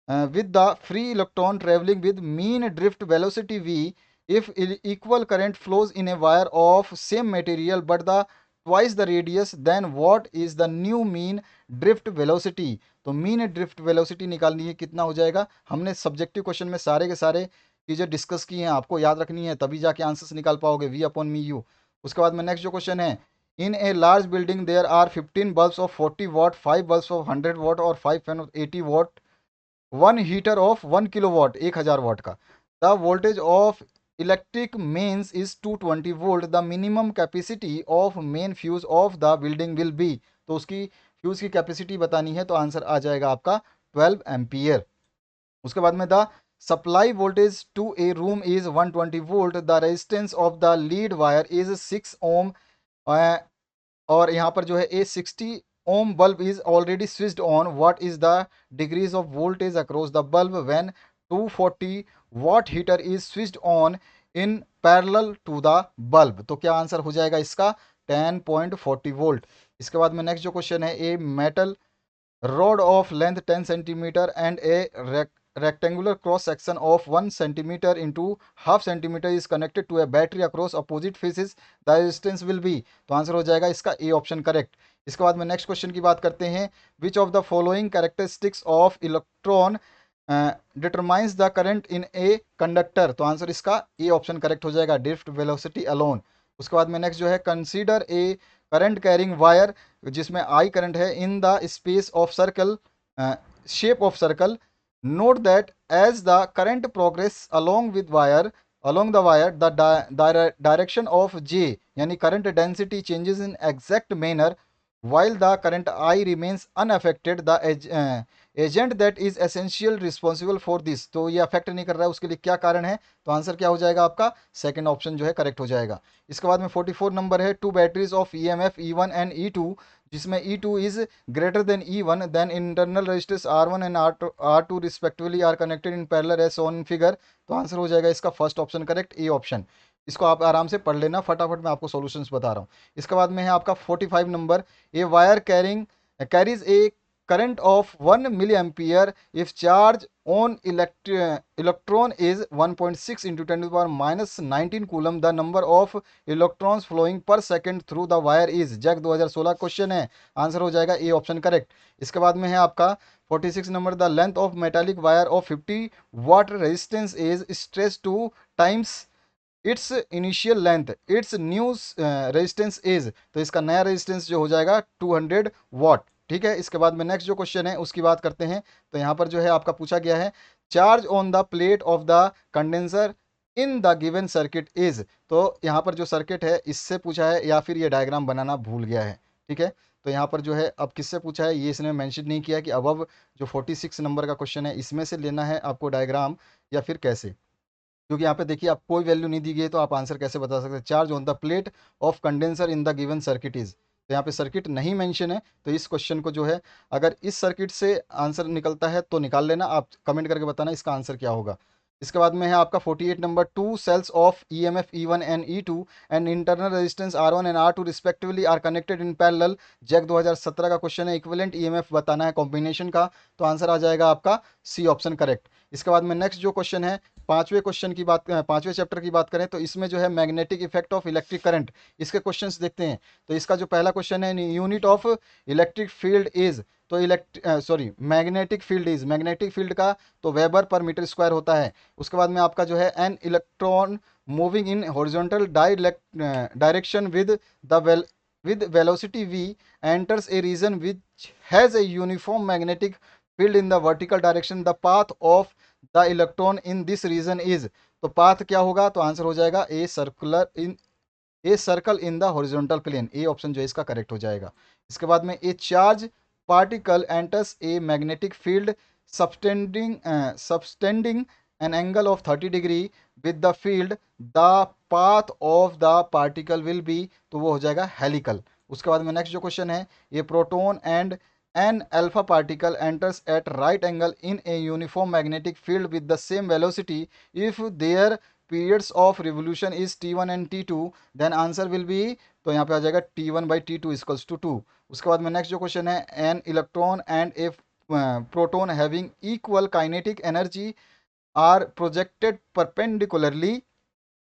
with the free electron traveling with mean drift velocity v, if equal current flows in a wire of same material but the twice the radius then what is the new mean drift velocity. तो mean drift velocity निकालनी है, कितना हो जाएगा। हमने subjective question में सारे के सारे चीज़ें डिस्कस की हैं, आपको याद रखनी है, तभी जाके आंसर्स निकाल पाओगे। वी अपॉन मी यू। उसके बाद में नेक्स्ट जो क्वेश्चन है, in a large building there are 15 bulbs of 40 watt, 5 bulbs of 100 watt और 5 fan of 80 watt, one heater of 1 kilowatt, 1000 watt का। The voltage of electric mains is 220 volt, the minimum capacity of main fuse of the building will be. तो उसकी fuse की capacity बतानी है, तो answer आ जाएगा आपका 12 एम्पियर। उसके बाद में the supply voltage to a room is 120 volt, the resistance of the lead wire is 6 ohm, और यहाँ पर जो है a 60 ohm bulb is already switched on, what is the degrees of voltage across the bulb when 240 watt heater is switched on in parallel to the bulb. तो क्या answer हो जाएगा इसका 10.40 वोल्ट। इसके बाद में नेक्स्ट जो क्वेश्चन है, a metal rod of length 10 centimeter and a rectangular cross section of 1 centimeter into half centimeter is connected to a battery across opposite faces, the resistance will be। तो answer हो जाएगा इसका A option correct. इसके बाद में next question की बात करते हैं, विच of the following characteristics of electron determines the current in a conductor. तो आंसर इसका ए ऑप्शन करेक्ट हो जाएगा, ड्रिफ्ट वेलोसिटी अलोन। उसके बाद में नेक्स्ट जो है, consider a current carrying wire जिसमें आई करंट है in the space of circle, shape of circle, note that as the current progress along the wire the direction of J यानी current density changes in exact manner while the current I remains unaffected, the agent that is essential responsible for this. तो ये affect नहीं कर रहा है, उसके लिए क्या कारण है, तो आंसर क्या हो जाएगा आपका सेकंड ऑप्शन जो है करेक्ट हो जाएगा। इसके बाद में 44 नंबर है, two batteries of E M F E1 and E2 जिसमें E2 is greater than E1 then internal resistors R1 and R2 respectively are connected in parallel as shown in figure. तो answer हो जाएगा इसका first option correct, A option. इसको आप आराम से पढ़ लेना, फटाफट मैं आपको सॉल्यूशंस बता रहा हूँ। इसके बाद में है आपका 45 number, a wire carries A current of 1 milliampere if charge on electron is 1.6 into 10 to the power minus 19 coulomb, the number of electrons flowing per second through the wire is। Jack 2016 question है, answer हो जाएगा A option correct. इसके बाद में है आपका 46 number, the length of metallic wire of 50 watt resistance is stretch two times its initial length, its new resistance is. तो इसका नया रेजिस्टेंस जो हो जाएगा 200 वाट। ठीक है, इसके बाद में नेक्स्ट जो क्वेश्चन है उसकी बात करते हैं। तो यहाँ पर जो है आपका पूछा गया है, charge on the plate of the condenser in the given circuit is. तो यहाँ पर जो सर्किट है इससे पूछा है या फिर ये डायग्राम बनाना भूल गया है। ठीक है, तो यहाँ पर जो है अब किससे पूछा है ये इसने मेंशन नहीं किया कि अब जो 46 नंबर का क्वेश्चन है इसमें से लेना है आपको डायग्राम या फिर कैसे, क्योंकि यहाँ पे देखिए आप कोई वैल्यू नहीं दी गई है, तो आप आंसर कैसे बता सकते हैं। Charge on the plate of condenser in the given circuit is, तो यहाँ पे सर्किट नहीं मेंशन है, तो इस क्वेश्चन को जो है अगर इस सर्किट से आंसर निकलता है तो निकाल लेना, आप कमेंट करके बताना इसका आंसर क्या होगा। इसके बाद में है आपका 48 number, two cells of EMF E1 and E2 and internal resistance R1 and R2 respectively are connected in parallel. JAC 2017 का क्वेश्चन है, इक्विवेलेंट EMF बताना है कॉम्बिनेशन का, तो आंसर आ जाएगा आपका सी ऑप्शन करेक्ट। इसके बाद में नेक्स्ट जो क्वेश्चन है, पांचवें चैप्टर की बात करें तो इसमें जो है magnetic effect of electric current, इसके क्वेश्चंस देखते हैं। तो इसका जो पहला क्वेश्चन है, unit of electric field is, तो magnetic field is, magnetic field का तो वेबर पर मीटर स्क्वायर होता है। उसके बाद में आपका जो है, an electron moving in horizontal direction with velocity v enters a region which has a uniform magnetic field in the vertical direction, the path of the electron in this region is। तो path क्या होगा, तो answer हो जाएगा a circle in the horizontal plane, A option जो है इसका correct हो जाएगा। इसके बाद में a charge particle enters a magnetic field subtending an angle of 30 degree with the field, the path of the particle will be, तो वो हो जाएगा हेलिकल। उसके बाद में नेक्स्ट जो क्वेश्चन है, ये proton and an alpha particle enters at right angle in a uniform magnetic field with the same velocity if their periods of revolution is T1 and T2, then answer will be, तो यहाँ पे आ जाएगा T1/T2 equals to 2। उसके बाद में next जो question है, an electron and a proton having equal kinetic energy are projected perpendicularly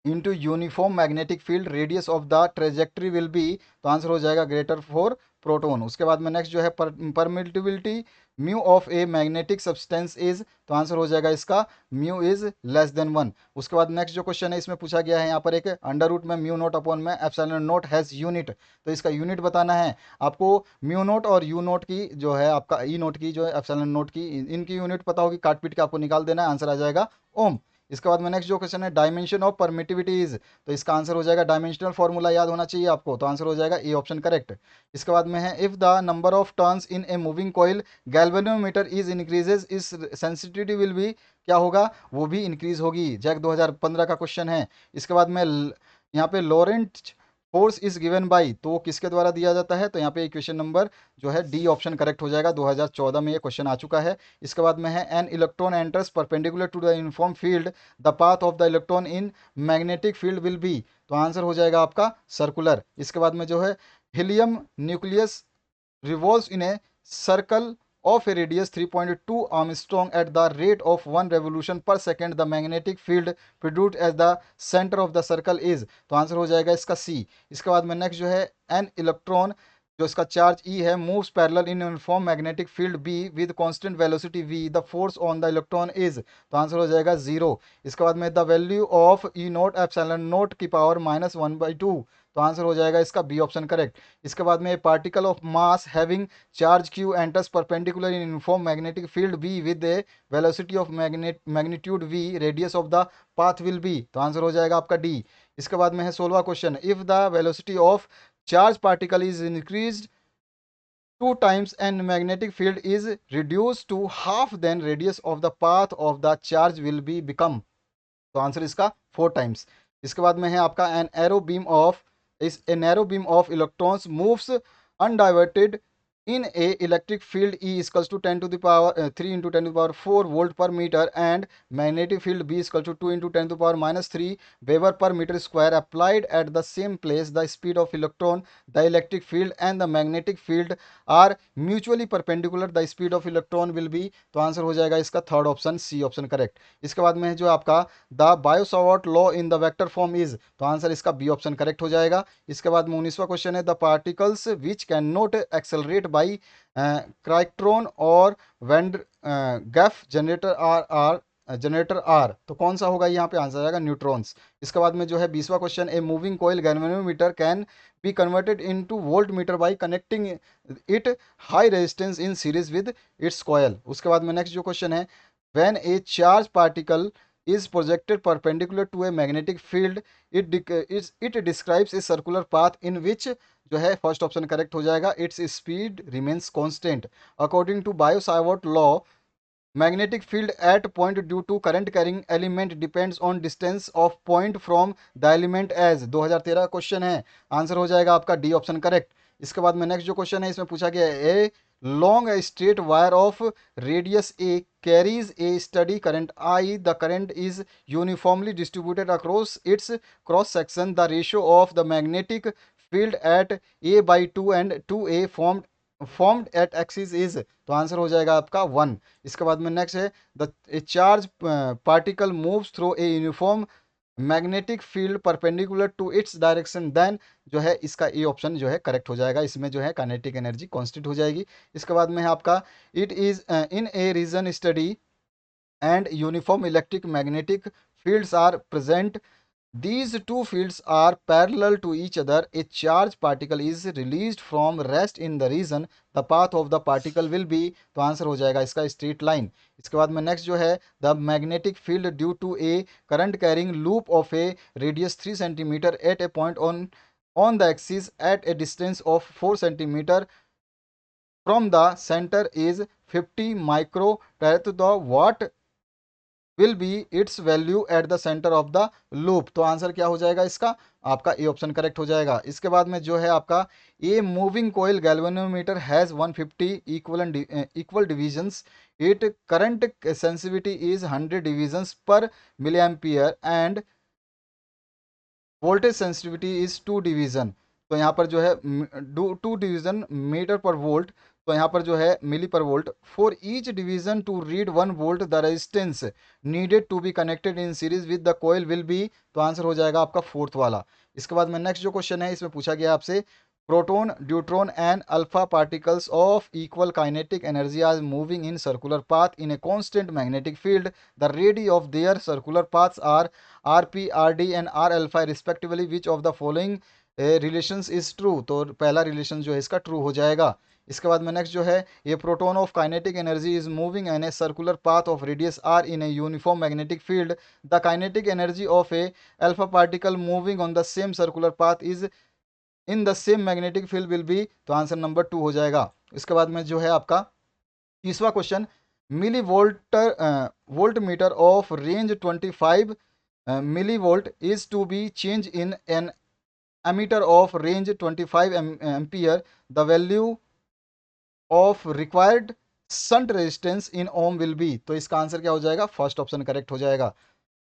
into uniform magnetic field radius of the trajectory will be, तो आंसर हो जाएगा ग्रेटर फॉर प्रोटोन। उसके बाद में नेक्स्ट जो है permittivity mu of a magnetic substance is, तो answer हो जाएगा इसका म्यू इज लेस देन 1। उसके बाद नेक्स्ट जो क्वेश्चन है इसमें पूछा गया है यहाँ पर एक अंडर रूट में म्यू नोट अपॉन में एप्सिलॉन नोट हैज यूनिट, तो इसका यूनिट बताना है आपको। म्यू नोट और यू नोट की जो है आपका ई नोट की जो है एप्सिलॉन नोट की, इनकी यूनिट पता होगी, काट पीट के आपको निकाल देना है, आंसर आ जाएगा ओम। इसके बाद में नेक्स्ट जो क्वेश्चन है डायमेंशन ऑफ परमिटिविटी इज, तो इसका आंसर हो जाएगा डायमेंशनल फॉर्मूला याद होना चाहिए आपको, तो आंसर हो जाएगा ए ऑप्शन करेक्ट। इसके बाद में है if the number of turns in A moving coil galvanometer is increases इस सेंसिटिविटी विल बी, क्या होगा, वो भी इंक्रीज होगी। जैक 2015 का क्वेश्चन है। इसके बाद में यहाँ पे Laurent force is given by, तो वो किसके द्वारा दिया जाता है, तो यहाँ पे क्वेश्चन नंबर जो है डी ऑप्शन करेक्ट हो जाएगा, 2014 में ये क्वेश्चन आ चुका है। इसके बाद में है an electron enters perpendicular to the uniform field, the path of the electron in magnetic field will be, तो आंसर हो जाएगा आपका सर्कुलर। इसके बाद में जो है helium nucleus revolves in a circle of a radius 3.2 Armstrong at the rate of 1 revolution per second. The magnetic field produced as the center of the circle is, तो आंसर हो जाएगा इसका सी। इसके बाद में नेक्स्ट जो है एन इलेक्ट्रॉन जो इसका चार्ज ई है moves parallel in uniform magnetic field B with constant velocity V, the force on the electron is, तो आंसर हो जाएगा जीरो। इसके बाद में the value of E naught epsilon naught की पावर -1/2, तो आंसर हो जाएगा इसका बी ऑप्शन करेक्ट। इसके बाद में particle of mass having charge q enters perpendicular in uniform magnetic field B with a velocity of magnitude V, radius of the path will be, तो answer हो जाएगा आपका डी। इसके बाद में है 16वां question, if the velocity of charge particle is increased 2 times and magnetic field is reduced to half, then radius of the path of the charge will be become, तो आंसर इसका 4 times। इसके बाद में है आपका an arrow beam of, is a narrow beam of electrons moves undiverted in a electric field E is equals to 10 to the power 3 into 10 to the power 4 volt per meter and magnetic field B is equal to 2 into 10 to the power -3 Weber per meter square applied at the same place, the speed of electron, the electric field and the magnetic field are mutually perpendicular, the speed of electron will be, तो answer हो जाएगा इसका third option C option correct. इसके बाद में है जो आपका the Biot Savart law in the vector form is, तो आंसर इसका बी ऑप्शन करेक्ट हो जाएगा। इसके बाद में 19वां क्वेश्चन है the particles which can not accelerate by cyclotron और वेंड गैफ जनरेटर आर, तो कौन सा होगा यहाँ पे, आंसर आ जाएगा न्यूट्रॉन्स। इसके बाद में जो है 20वां question, a moving coil galvanometer can be converted into voltmeter by connecting it high resistance in series with its coil. उसके बाद में नेक्स्ट जो क्वेश्चन है, when a charge particle is projected perpendicular to a magnetic field, it describes a circular path in which, जो है first option correct हो जाएगा, its speed remains constant. According to Biot Savart law magnetic field at point due to current carrying element depends on distance of point from the element as, 2013 question है, answer हो जाएगा आपका D option correct. इसके बाद में next जो question है इसमें पूछा गया है a long straight wire of radius a carries a steady current I, the current is uniformly distributed across its cross section, the ratio of the magnetic field at A/2 and 2A formed at axis is, तो answer हो जाएगा आपका 1। इसके बाद में next है the charge particle moves through a uniform magnetic field perpendicular to its direction, then जो है इसका ए ऑप्शन जो है करेक्ट हो जाएगा, इसमें जो है काइनेटिक एनर्जी कांस्टेंट हो जाएगी। इसके बाद में है आपका it is in a region steady and uniform electric magnetic fields are present, these two fields are parallel to each other, a charged particle is released from rest in the region, the path of the particle will be, तो answer हो जाएगा इसका straight line. इसके बाद में next जो है the magnetic field due to a current carrying loop of a radius 3 centimetre at a point on the axis at a distance of 4 centimeter from the center is 50 microfarad, to the what will be its value at the center of the loop, तो answer क्या हो जाएगा इसका, आपका A option correct हो जाएगा। इसके बाद में जो है आपका a moving coil galvanometer has 150 equal divisions, it current sensitivity is 100 divisions per milliampere and voltage sensitivity is 2 division, तो यहाँ पर जो है 2 डिवीजन मीटर पर वोल्ट, तो यहाँ पर जो है milli per volt. For each division to read 1 volt the resistance needed to be connected in series with the coil will be. तो आंसर हो जाएगा आपका फोर्थ वाला। इसके बाद में नेक्स्ट जो क्वेश्चन है इसमें पूछा गया आपसे, proton deuteron and alpha particles of equal kinetic energy are moving in circular path in a constant magnetic field, the radii of their circular paths are R P R D and R alpha respectively, which of the following relations is true. तो पहला relation जो है इसका true हो जाएगा। इसके बाद में नेक्स्ट जो है, ये proton of kinetic energy is moving in a circular path of radius R in a uniform magnetic field, the kinetic energy of a alpha particle moving on the same circular path is in the same magnetic field will be. तो answer number 2 हो जाएगा। इसके बाद में जो है आपका तीसरा question, milli volt meter of range 25 milli volt is to be change in an ammeter of range 25 ampere, the value of required shunt resistance in ohm will be. तो इसका आंसर क्या हो जाएगा, फर्स्ट ऑप्शन करेक्ट हो जाएगा।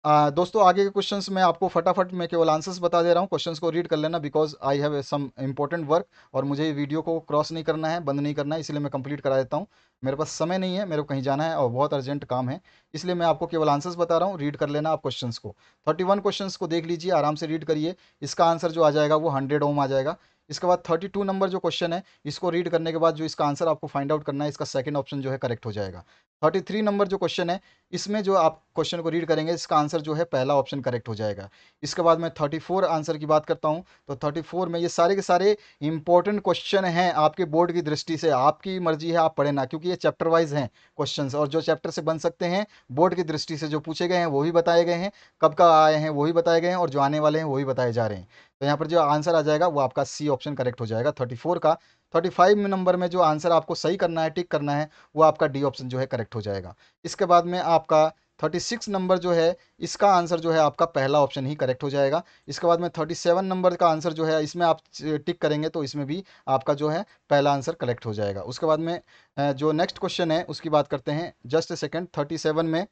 दोस्तों आगे के क्वेश्चंस में आपको फटाफट मैं केवल आंसर्स बता दे रहा हूँ, क्वेश्चंस को रीड कर लेना because I have some important work, और मुझे ये वीडियो को क्रॉस नहीं करना है, बंद नहीं करना है, इसलिए मैं कंप्लीट करा देता हूँ। मेरे पास समय नहीं है, मेरे को कहीं जाना है और बहुत अर्जेंट काम है, इसलिए मैं आपको केवल आंसर्स बता रहा हूँ, रीड कर लेना आप क्वेश्चंस को। 31 क्वेश्चंस को देख लीजिए, आराम से रीड करिए। इसका आंसर जो आ जाएगा वो 100 ओम आ जाएगा। इसके बाद 32 नंबर जो क्वेश्चन है, इसको रीड करने के बाद जो इसका आंसर आपको फाइंड आउट करना है, इसका सेकंड ऑप्शन जो है करेक्ट हो जाएगा। 33 नंबर जो क्वेश्चन है, इसमें जो आप क्वेश्चन को रीड करेंगे इसका आंसर जो है पहला ऑप्शन करेक्ट हो जाएगा। इसके बाद मैं 34 आंसर की बात करता हूं, तो 34 में ये सारे के सारे इंपॉर्टेंट क्वेश्चन हैं आपके बोर्ड की दृष्टि से, आपकी मर्जी है आप पढ़े ना, क्योंकि ये चैप्टर वाइज हैं क्वेश्चंस, और जो चैप्टर से बन सकते हैं बोर्ड की दृष्टि से जो पूछे गए हैं वो भी बताए गए हैं, कब कब आए हैं वो भी बताए गए हैं, और जो आने वाले हैं वो भी बताए जा रहे हैं। तो यहाँ पर जो आंसर आ जाएगा वो आपका सी ऑप्शन करेक्ट हो जाएगा 34 का। 35 नंबर में जो आंसर आपको सही करना है, टिक करना है, वो आपका डी ऑप्शन जो है करेक्ट हो जाएगा। इसके बाद में आपका 36 नंबर जो है, इसका आंसर जो है आपका पहला ऑप्शन ही करेक्ट हो जाएगा। इसके बाद में 37 नंबर का आंसर जो है, इसमें आप टिक करेंगे तो इसमें भी आपका जो है पहला आंसर करेक्ट हो जाएगा। उसके बाद में जो नेक्स्ट क्वेश्चन है उसकी बात करते हैं, जस्ट ए सेकेंड। 37 में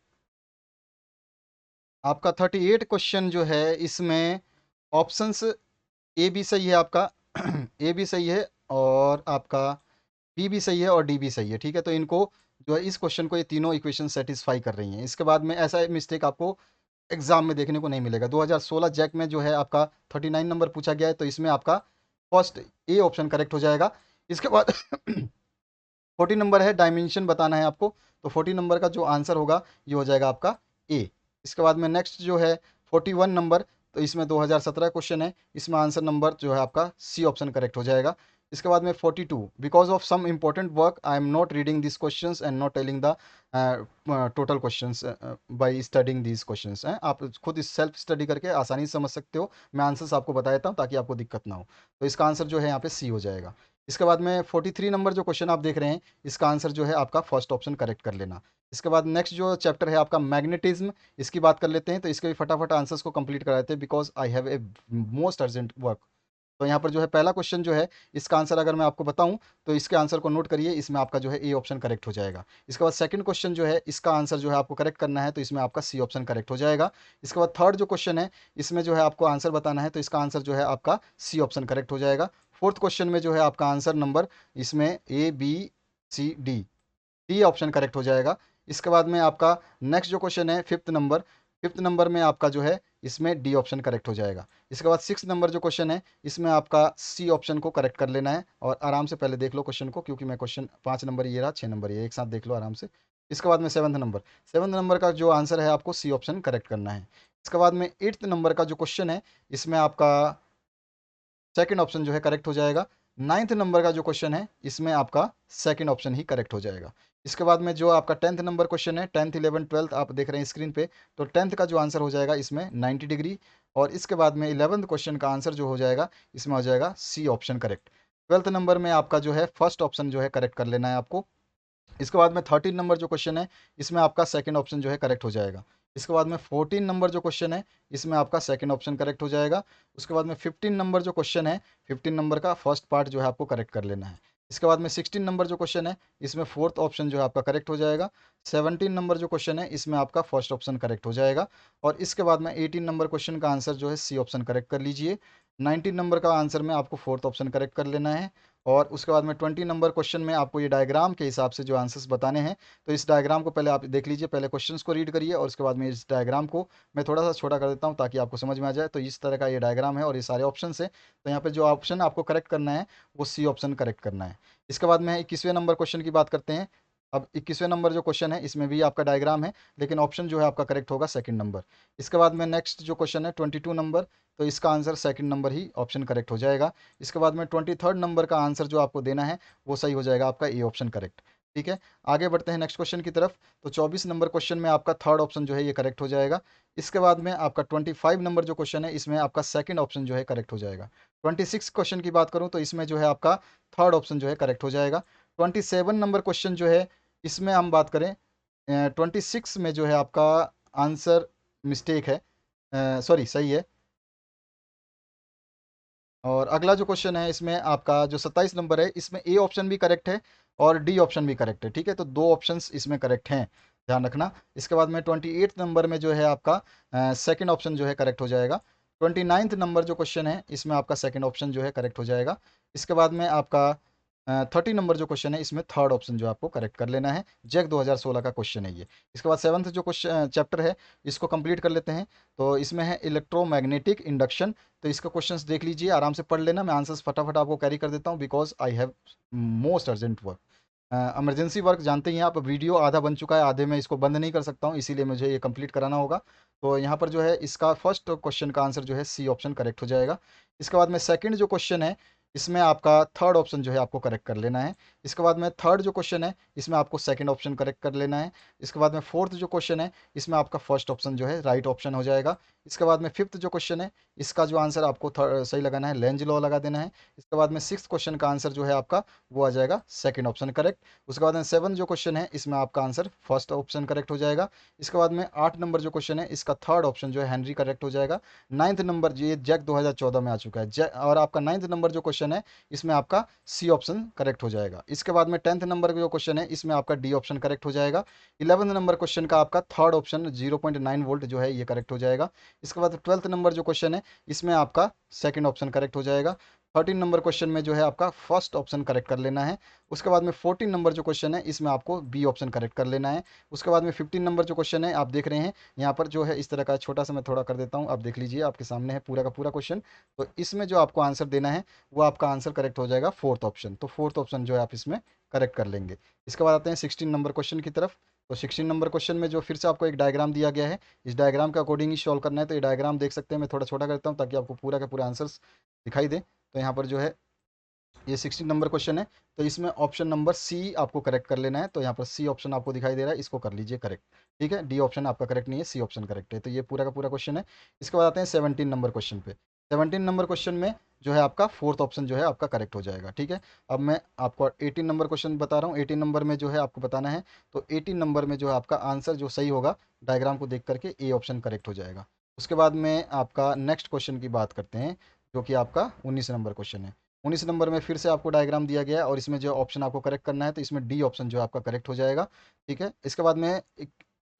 आपका 38 क्वेश्चन जो है, इसमें ऑप्शंस ए भी सही है आपका ए भी सही है, और आपका बी भी सही है, और डी भी सही है, ठीक है। तो इनको जो है, इस क्वेश्चन को ये तीनों इक्वेशन सेटिस्फाई कर रही हैं। इसके बाद में ऐसा मिस्टेक आपको एग्जाम में देखने को नहीं मिलेगा। 2016 जैक में जो है आपका 39 नंबर पूछा गया है, तो इसमें आपका फर्स्ट ए ऑप्शन करेक्ट हो जाएगा। इसके बाद 40 नंबर है, डायमेंशन बताना है आपको, तो 40 नंबर का जो आंसर होगा ये हो जाएगा आपका ए। इसके बाद में नेक्स्ट जो है 41 नंबर, तो इसमें 2017 क्वेश्चन है, इसमें आंसर नंबर जो है आपका सी ऑप्शन करेक्ट हो जाएगा। इसके बाद में 42, because of some important work I am not reading this questions and not telling the total questions by studying these questions हैं। आप खुद इस सेल्फ स्टडी करके आसानी से समझ सकते हो, मैं आंसर्स आपको बता देता हूँ ताकि आपको दिक्कत ना हो। तो इसका आंसर जो है यहाँ पे सी हो जाएगा। इसके बाद में 43 नंबर जो क्वेश्चन आप देख रहे हैं, इसका आंसर जो है आपका फर्स्ट ऑप्शन करेक्ट कर लेना। इसके बाद नेक्स्ट जो चैप्टर है आपका मैग्नेटिज्म, इसकी बात कर लेते हैं। तो इसके भी फटाफट आंसर्स को कंप्लीट करा देते हैं because I have a most urgent work. तो यहाँ पर जो है पहला क्वेश्चन जो है, इसका आंसर अगर मैं आपको बताऊं तो इसके आंसर को नोट करिए, इसमें आपका जो है ए ऑप्शन करेक्ट हो जाएगा। इसके बाद सेकंड क्वेश्चन जो है, इसका आंसर जो है आपको करेक्ट करना है, तो इसमें आपका सी ऑप्शन करेक्ट हो जाएगा। इसके बाद थर्ड जो क्वेश्चन है, इसमें जो है आपको आंसर बताना है, तो इसका आंसर जो है आपका सी ऑप्शन करेक्ट हो जाएगा। फोर्थ क्वेश्चन में जो है आपका आंसर नंबर, इसमें A B C D, D option correct हो जाएगा। इसके बाद में आपका नेक्स्ट जो क्वेश्चन है फिफ्थ नंबर में आपका जो है, इसमें डी ऑप्शन करेक्ट हो जाएगा। इसके बाद 6 नंबर जो क्वेश्चन है, इसमें आपका सी ऑप्शन को करेक्ट कर लेना है, और आराम से पहले देख लो क्वेश्चन को, क्योंकि मैं क्वेश्चन 5 नंबर ये रहा, 6 नंबर ये, एक साथ देख लो आराम से। इसके बाद में सेवन्थ नंबर का जो आंसर है आपको सी ऑप्शन करेक्ट करना है। इसके बाद में 8th नंबर का जो क्वेश्चन है, इसमें आपका सेकंड ऑप्शन जो है करेक्ट हो जाएगा। 9th नंबर का जो क्वेश्चन है, इसमें आपका सेकंड ऑप्शन ही करेक्ट हो जाएगा। इसके बाद में जो आपका 10th नंबर क्वेश्चन है, 10th 11th 12th आप देख रहे हैं स्क्रीन पे, तो 10th का जो आंसर हो जाएगा इसमें 90 डिग्री, और इसके बाद में 11th क्वेश्चन का आंसर जो हो जाएगा, इसमें हो जाएगा सी ऑप्शन करेक्ट। 12th नंबर में आपका जो है फर्स्ट ऑप्शन जो है करेक्ट कर लेना है आपको। इसके बाद में 13 नंबर जो क्वेश्चन है, इसमें आपका सेकंड ऑप्शन जो है करेक्ट हो जाएगा। इसके बाद में 14 नंबर जो क्वेश्चन है, इसमें आपका सेकंड ऑप्शन करेक्ट हो जाएगा। उसके बाद में 15 नंबर जो क्वेश्चन है, 15 नंबर का फर्स्ट पार्ट जो है आपको करेक्ट कर लेना है। इसके बाद में 16 नंबर जो क्वेश्चन है, इसमें फोर्थ ऑप्शन जो है आपका करेक्ट हो जाएगा। 17 नंबर जो क्वेश्चन है, इसमें आपका फर्स्ट ऑप्शन करेक्ट हो जाएगा। और इसके बाद में 18 नंबर क्वेश्चन का आंसर जो है सी ऑप्शन करेक्ट कर लीजिए। 19 नंबर का आंसर में आपको फोर्थ ऑप्शन करेक्ट कर लेना है। और उसके बाद में 20 नंबर क्वेश्चन में आपको ये डायग्राम के हिसाब से जो आंसर्स बताने हैं। तो इस डायग्राम को पहले आप देख लीजिए, पहले क्वेश्चंस को रीड करिए और उसके बाद में इस डायग्राम को मैं थोड़ा सा छोटा कर देता हूँ ताकि आपको समझ में आ जाए। तो इस तरह का ये डायग्राम है और ये सारे ऑप्शन है। तो यहाँ पे जो ऑप्शन आपको करेक्ट करना है वो सी ऑप्शन करेक्ट करना है। इसके बाद में 21वें नंबर क्वेश्चन की बात करते हैं। अब 21वें नंबर जो क्वेश्चन है इसमें भी आपका डायग्राम है, लेकिन ऑप्शन जो है आपका करेक्ट होगा सेकंड नंबर। इसके बाद में नेक्स्ट जो क्वेश्चन है 22 नंबर, तो इसका आंसर सेकंड नंबर ही ऑप्शन करेक्ट हो जाएगा। इसके बाद में 23rd नंबर का आंसर जो आपको देना है वो सही हो जाएगा आपका ए ऑप्शन करेक्ट। ठीक है, आगे बढ़ते हैं नेक्स्ट क्वेश्चन की तरफ। तो 24 नंबर क्वेश्चन में आपका थर्ड ऑप्शन जो है ये करेक्ट हो जाएगा। इसके बाद में आपका 25 नंबर जो क्वेश्चन है इसमें आपका सेकंड ऑप्शन जो है करेक्ट हो जाएगा। 26 क्वेश्चन की बात करूं तो इसमें जो है आपका थर्ड ऑप्शन जो है करेक्ट हो जाएगा। 27 नंबर क्वेश्चन जो है इसमें हम बात करें, 26 में जो है आपका आंसर मिस्टेक है, सॉरी सही है। और अगला जो क्वेश्चन है इसमें आपका जो 27 नंबर है इसमें ए ऑप्शन भी करेक्ट है और डी ऑप्शन भी करेक्ट है। ठीक है, तो दो ऑप्शंस इसमें करेक्ट हैं, ध्यान रखना। इसके बाद में 28 नंबर में जो है आपका सेकंड ऑप्शन जो है करेक्ट हो जाएगा। 29th नंबर जो क्वेश्चन है इसमें आपका सेकंड ऑप्शन जो है करेक्ट हो जाएगा। इसके बाद में आपका 30 नंबर जो क्वेश्चन है इसमें थर्ड ऑप्शन जो आपको करेक्ट कर लेना है। जैक 2016 का क्वेश्चन है ये। इसके बाद 7th जो क्वेश्चन चैप्टर है इसको कंप्लीट कर लेते हैं। तो इसमें है इलेक्ट्रोमैग्नेटिक इंडक्शन। तो इसका क्वेश्चंस देख लीजिए, आराम से पढ़ लेना, मैं आंसर्स फटाफट आपको कैरी कर देता हूँ because I have most urgent work, emergency work. जानते ही हैं आप, वीडियो आधा बन चुका है, आधे में इसको बंद नहीं कर सकता हूँ, इसीलिए मुझे ये कंप्लीट कराना होगा। तो यहाँ पर जो है इसका फर्स्ट क्वेश्चन का आंसर जो है सी ऑप्शन करेक्ट हो जाएगा। इसके बाद में सेकंड जो क्वेश्चन है इसमें आपका थर्ड ऑप्शन जो है आपको करेक्ट कर लेना है। इसके बाद में थर्ड जो क्वेश्चन है इसमें आपको सेकंड ऑप्शन करेक्ट कर लेना है। इसके बाद में फोर्थ जो क्वेश्चन है इसमें आपका फर्स्ट ऑप्शन जो है राइट ऑप्शन हो जाएगा। इसके बाद में फिफ्थ जो क्वेश्चन है इसका जो आंसर आपको सही लगाना है, लेंज लॉ लगा देना है। इसके बाद में सिक्स क्वेश्चन का आंसर जो है आपका वो आ जाएगा सेकंड ऑप्शन करेक्ट। उसके बाद में सेवन जो क्वेश्चन है इसमें आपका आंसर फर्स्ट ऑप्शन करेक्ट हो जाएगा। इसके बाद में 8 नंबर जो क्वेश्चन है इसका थर्ड ऑप्शन जो है हेनरी करेक्ट हो जाएगा। 9th नंबर ये जैक 2014 में आ चुका है, और आपका 9th नंबर जो क्वेश्चन है इसमें आपका सी ऑप्शन करेक्ट हो जाएगा। इसके बाद में 10th नंबर का जो क्वेश्चन है इसमें आपका डी ऑप्शन करेक्ट हो जाएगा। 11th नंबर क्वेश्चन का आपका थर्ड ऑप्शन 0.9 वोल्ट जो है ये करेक्ट हो जाएगा। इसके बाद 12th नंबर जो क्वेश्चन है इसमें आपका सेकंड ऑप्शन करेक्ट हो जाएगा। 13 नंबर क्वेश्चन में जो है आपका फर्स्ट ऑप्शन करेक्ट कर लेना है। उसके बाद में 14 नंबर जो क्वेश्चन है इसमें आपको बी ऑप्शन करेक्ट कर लेना है। उसके बाद में 15 नंबर जो क्वेश्चन है आप देख रहे हैं यहाँ पर जो है इस तरह का छोटा सा मैं थोड़ा कर देता हूँ, आप देख लीजिए आपके सामने है पूरा का पूरा क्वेश्चन। तो इसमें जो आपको आंसर देना है वो आपका आंसर करेक्ट हो जाएगा फोर्थ ऑप्शन। तो फोर्थ ऑप्शन जो है आप इसमें करेक्ट कर लेंगे। इसके बाद आते हैं 16 नंबर क्वेश्चन की तरफ। तो 16 नंबर क्वेश्चन में जो फिर से आपको एक डायग्राम दिया गया है, इस डायग्राम के अकॉर्डिंग ही सॉल्व करना है। तो ये डायग्राम देख सकते हैं, मैं थोड़ा छोटा करता हूँ ताकि आपको पूरा का पूरा आंसर्स दिखाई दे। तो यहाँ पर जो है ये 16 नंबर क्वेश्चन है। तो इसमें ऑप्शन नंबर सी आपको करेक्ट कर लेना है। तो यहाँ पर सी ऑप्शन आपको दिखाई दे रहा है, इसको कर लीजिए करेक्ट। ठीक है, डी ऑप्शन आपका करेक्ट नहीं है, सी ऑप्शन करेक्ट है। तो ये पूरा का पूरा क्वेश्चन है। इसके बाद आते हैं 17 नंबर क्वेश्चन पे। 17 नंबर क्वेश्चन में जो है आपका फोर्थ ऑप्शन जो है आपका करेक्ट हो जाएगा। ठीक है, अब मैं आपको 18 नंबर क्वेश्चन बता रहा हूँ। 18 नंबर में जो है आपको बताना है। तो 18 नंबर में जो है आपका आंसर जो सही होगा डायग्राम को देख करके ए ऑप्शन करेक्ट हो जाएगा। उसके बाद में आपका नेक्स्ट क्वेश्चन की बात करते हैं जो कि आपका 19 नंबर क्वेश्चन है। 19 नंबर में फिर से आपको डायग्राम दिया गया है और इसमें जो ऑप्शन आपको करेक्ट करना है तो इसमें डी ऑप्शन जो है आपका करेक्ट हो जाएगा। ठीक है, इसके बाद में एक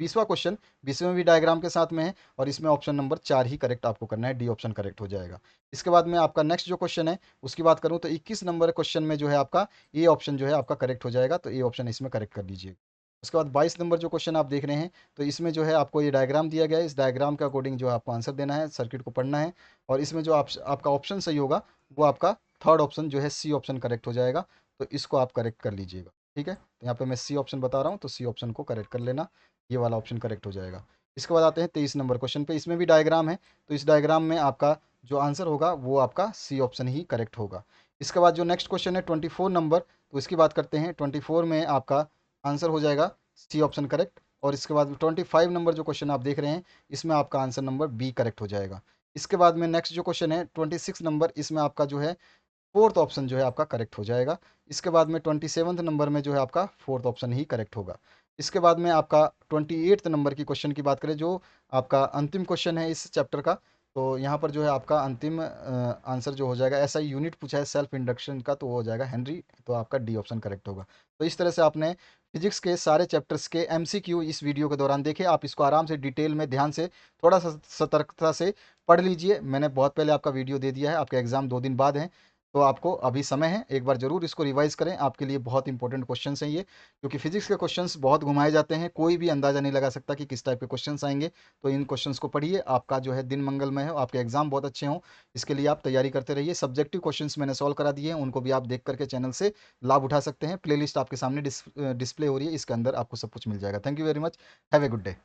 20वां क्वेश्चन, 20वें में भी डायग्राम के साथ में है और इसमें ऑप्शन नंबर 4 ही करेक्ट आपको करना है, डी ऑप्शन करेक्ट हो जाएगा। इसके बाद में आपका नेक्स्ट जो क्वेश्चन है उसकी बात करूँ तो 21 नंबर क्वेश्चन में जो है आपका ए ऑप्शन जो है आपका करेक्ट हो जाएगा। तो ए ऑप्शन इसमें करेक्ट कर लीजिए। उसके बाद 22 नंबर जो क्वेश्चन आप देख रहे हैं तो इसमें जो है आपको ये डायग्राम दिया गया है, इस डायग्राम के अकॉर्डिंग जो है आपको आंसर देना है, सर्किट को पढ़ना है। और इसमें जो आपका ऑप्शन सही होगा वो आपका थर्ड ऑप्शन जो है सी ऑप्शन करेक्ट हो जाएगा। तो इसको आप करेक्ट कर लीजिएगा। ठीक है, तो यहाँ पे मैं सी ऑप्शन बता रहा हूँ, तो सी ऑप्शन को करेक्ट कर लेना, ये वाला ऑप्शन करेक्ट हो जाएगा। इसके बाद आते हैं 23 नंबर क्वेश्चन पे। इसमें भी डायग्राम है, तो इस डायग्राम में आपका जो आंसर होगा वो आपका सी ऑप्शन ही करेक्ट होगा। इसके बाद जो नेक्स्ट क्वेश्चन है 24 नंबर, तो इसकी बात करते हैं। 24 में आपका आंसर हो जाएगा सी ऑप्शन करेक्ट। और इसके बाद 25 नंबर जो क्वेश्चन आप देख रहे हैं इसमें आपका आंसर नंबर बी करेक्ट हो जाएगा। इसके बाद में नेक्स्ट जो क्वेश्चन है 26 नंबर, इसमें आपका जो है फोर्थ ऑप्शन जो है आपका करेक्ट हो जाएगा। इसके बाद में 27th नंबर में जो है आपका फोर्थ ऑप्शन ही करेक्ट होगा। इसके बाद में आपका 28th नंबर की क्वेश्चन की बात करें जो आपका अंतिम क्वेश्चन है इस चैप्टर का। तो यहाँ पर जो है आपका अंतिम आंसर जो हो जाएगा, ऐसा ही यूनिट पूछा है सेल्फ इंडक्शन का, तो वो हो जाएगा हेनरी। तो आपका डी ऑप्शन करेक्ट होगा। तो इस तरह से आपने फिजिक्स के सारे चैप्टर्स के एमसीक्यू इस वीडियो के दौरान देखे। आप इसको आराम से डिटेल में ध्यान से थोड़ा सा सतर्कता से पढ़ लीजिए। मैंने बहुत पहले आपका वीडियो दे दिया है, आपका एग्जाम 2 दिन बाद है। तो आपको अभी समय है, एक बार ज़रूर इसको रिवाइज़ करें, आपके लिए बहुत इंपॉर्टेंट क्वेश्चन्स हैं ये, क्योंकि फिजिक्स के क्वेश्चन्स बहुत घुमाए जाते हैं, कोई भी अंदाज़ा नहीं लगा सकता कि किस टाइप के क्वेश्चन्स आएंगे। तो इन क्वेश्चन्स को पढ़िए, आपका जो है दिन मंगलमय हो, आपके एग्जाम बहुत अच्छे हों, इसके लिए आप तैयारी करते रहिए। सब्जेक्टिव क्वेश्चंस मैंने सॉल्व करा दिए हैं, उनको भी आप देख करके चैनल से लाभ उठा सकते हैं। प्लेलिस्ट आपके सामने डिस्प्ले हो रही है, इसके अंदर आपको सब कुछ मिल जाएगा। Thank you very much, have a good day.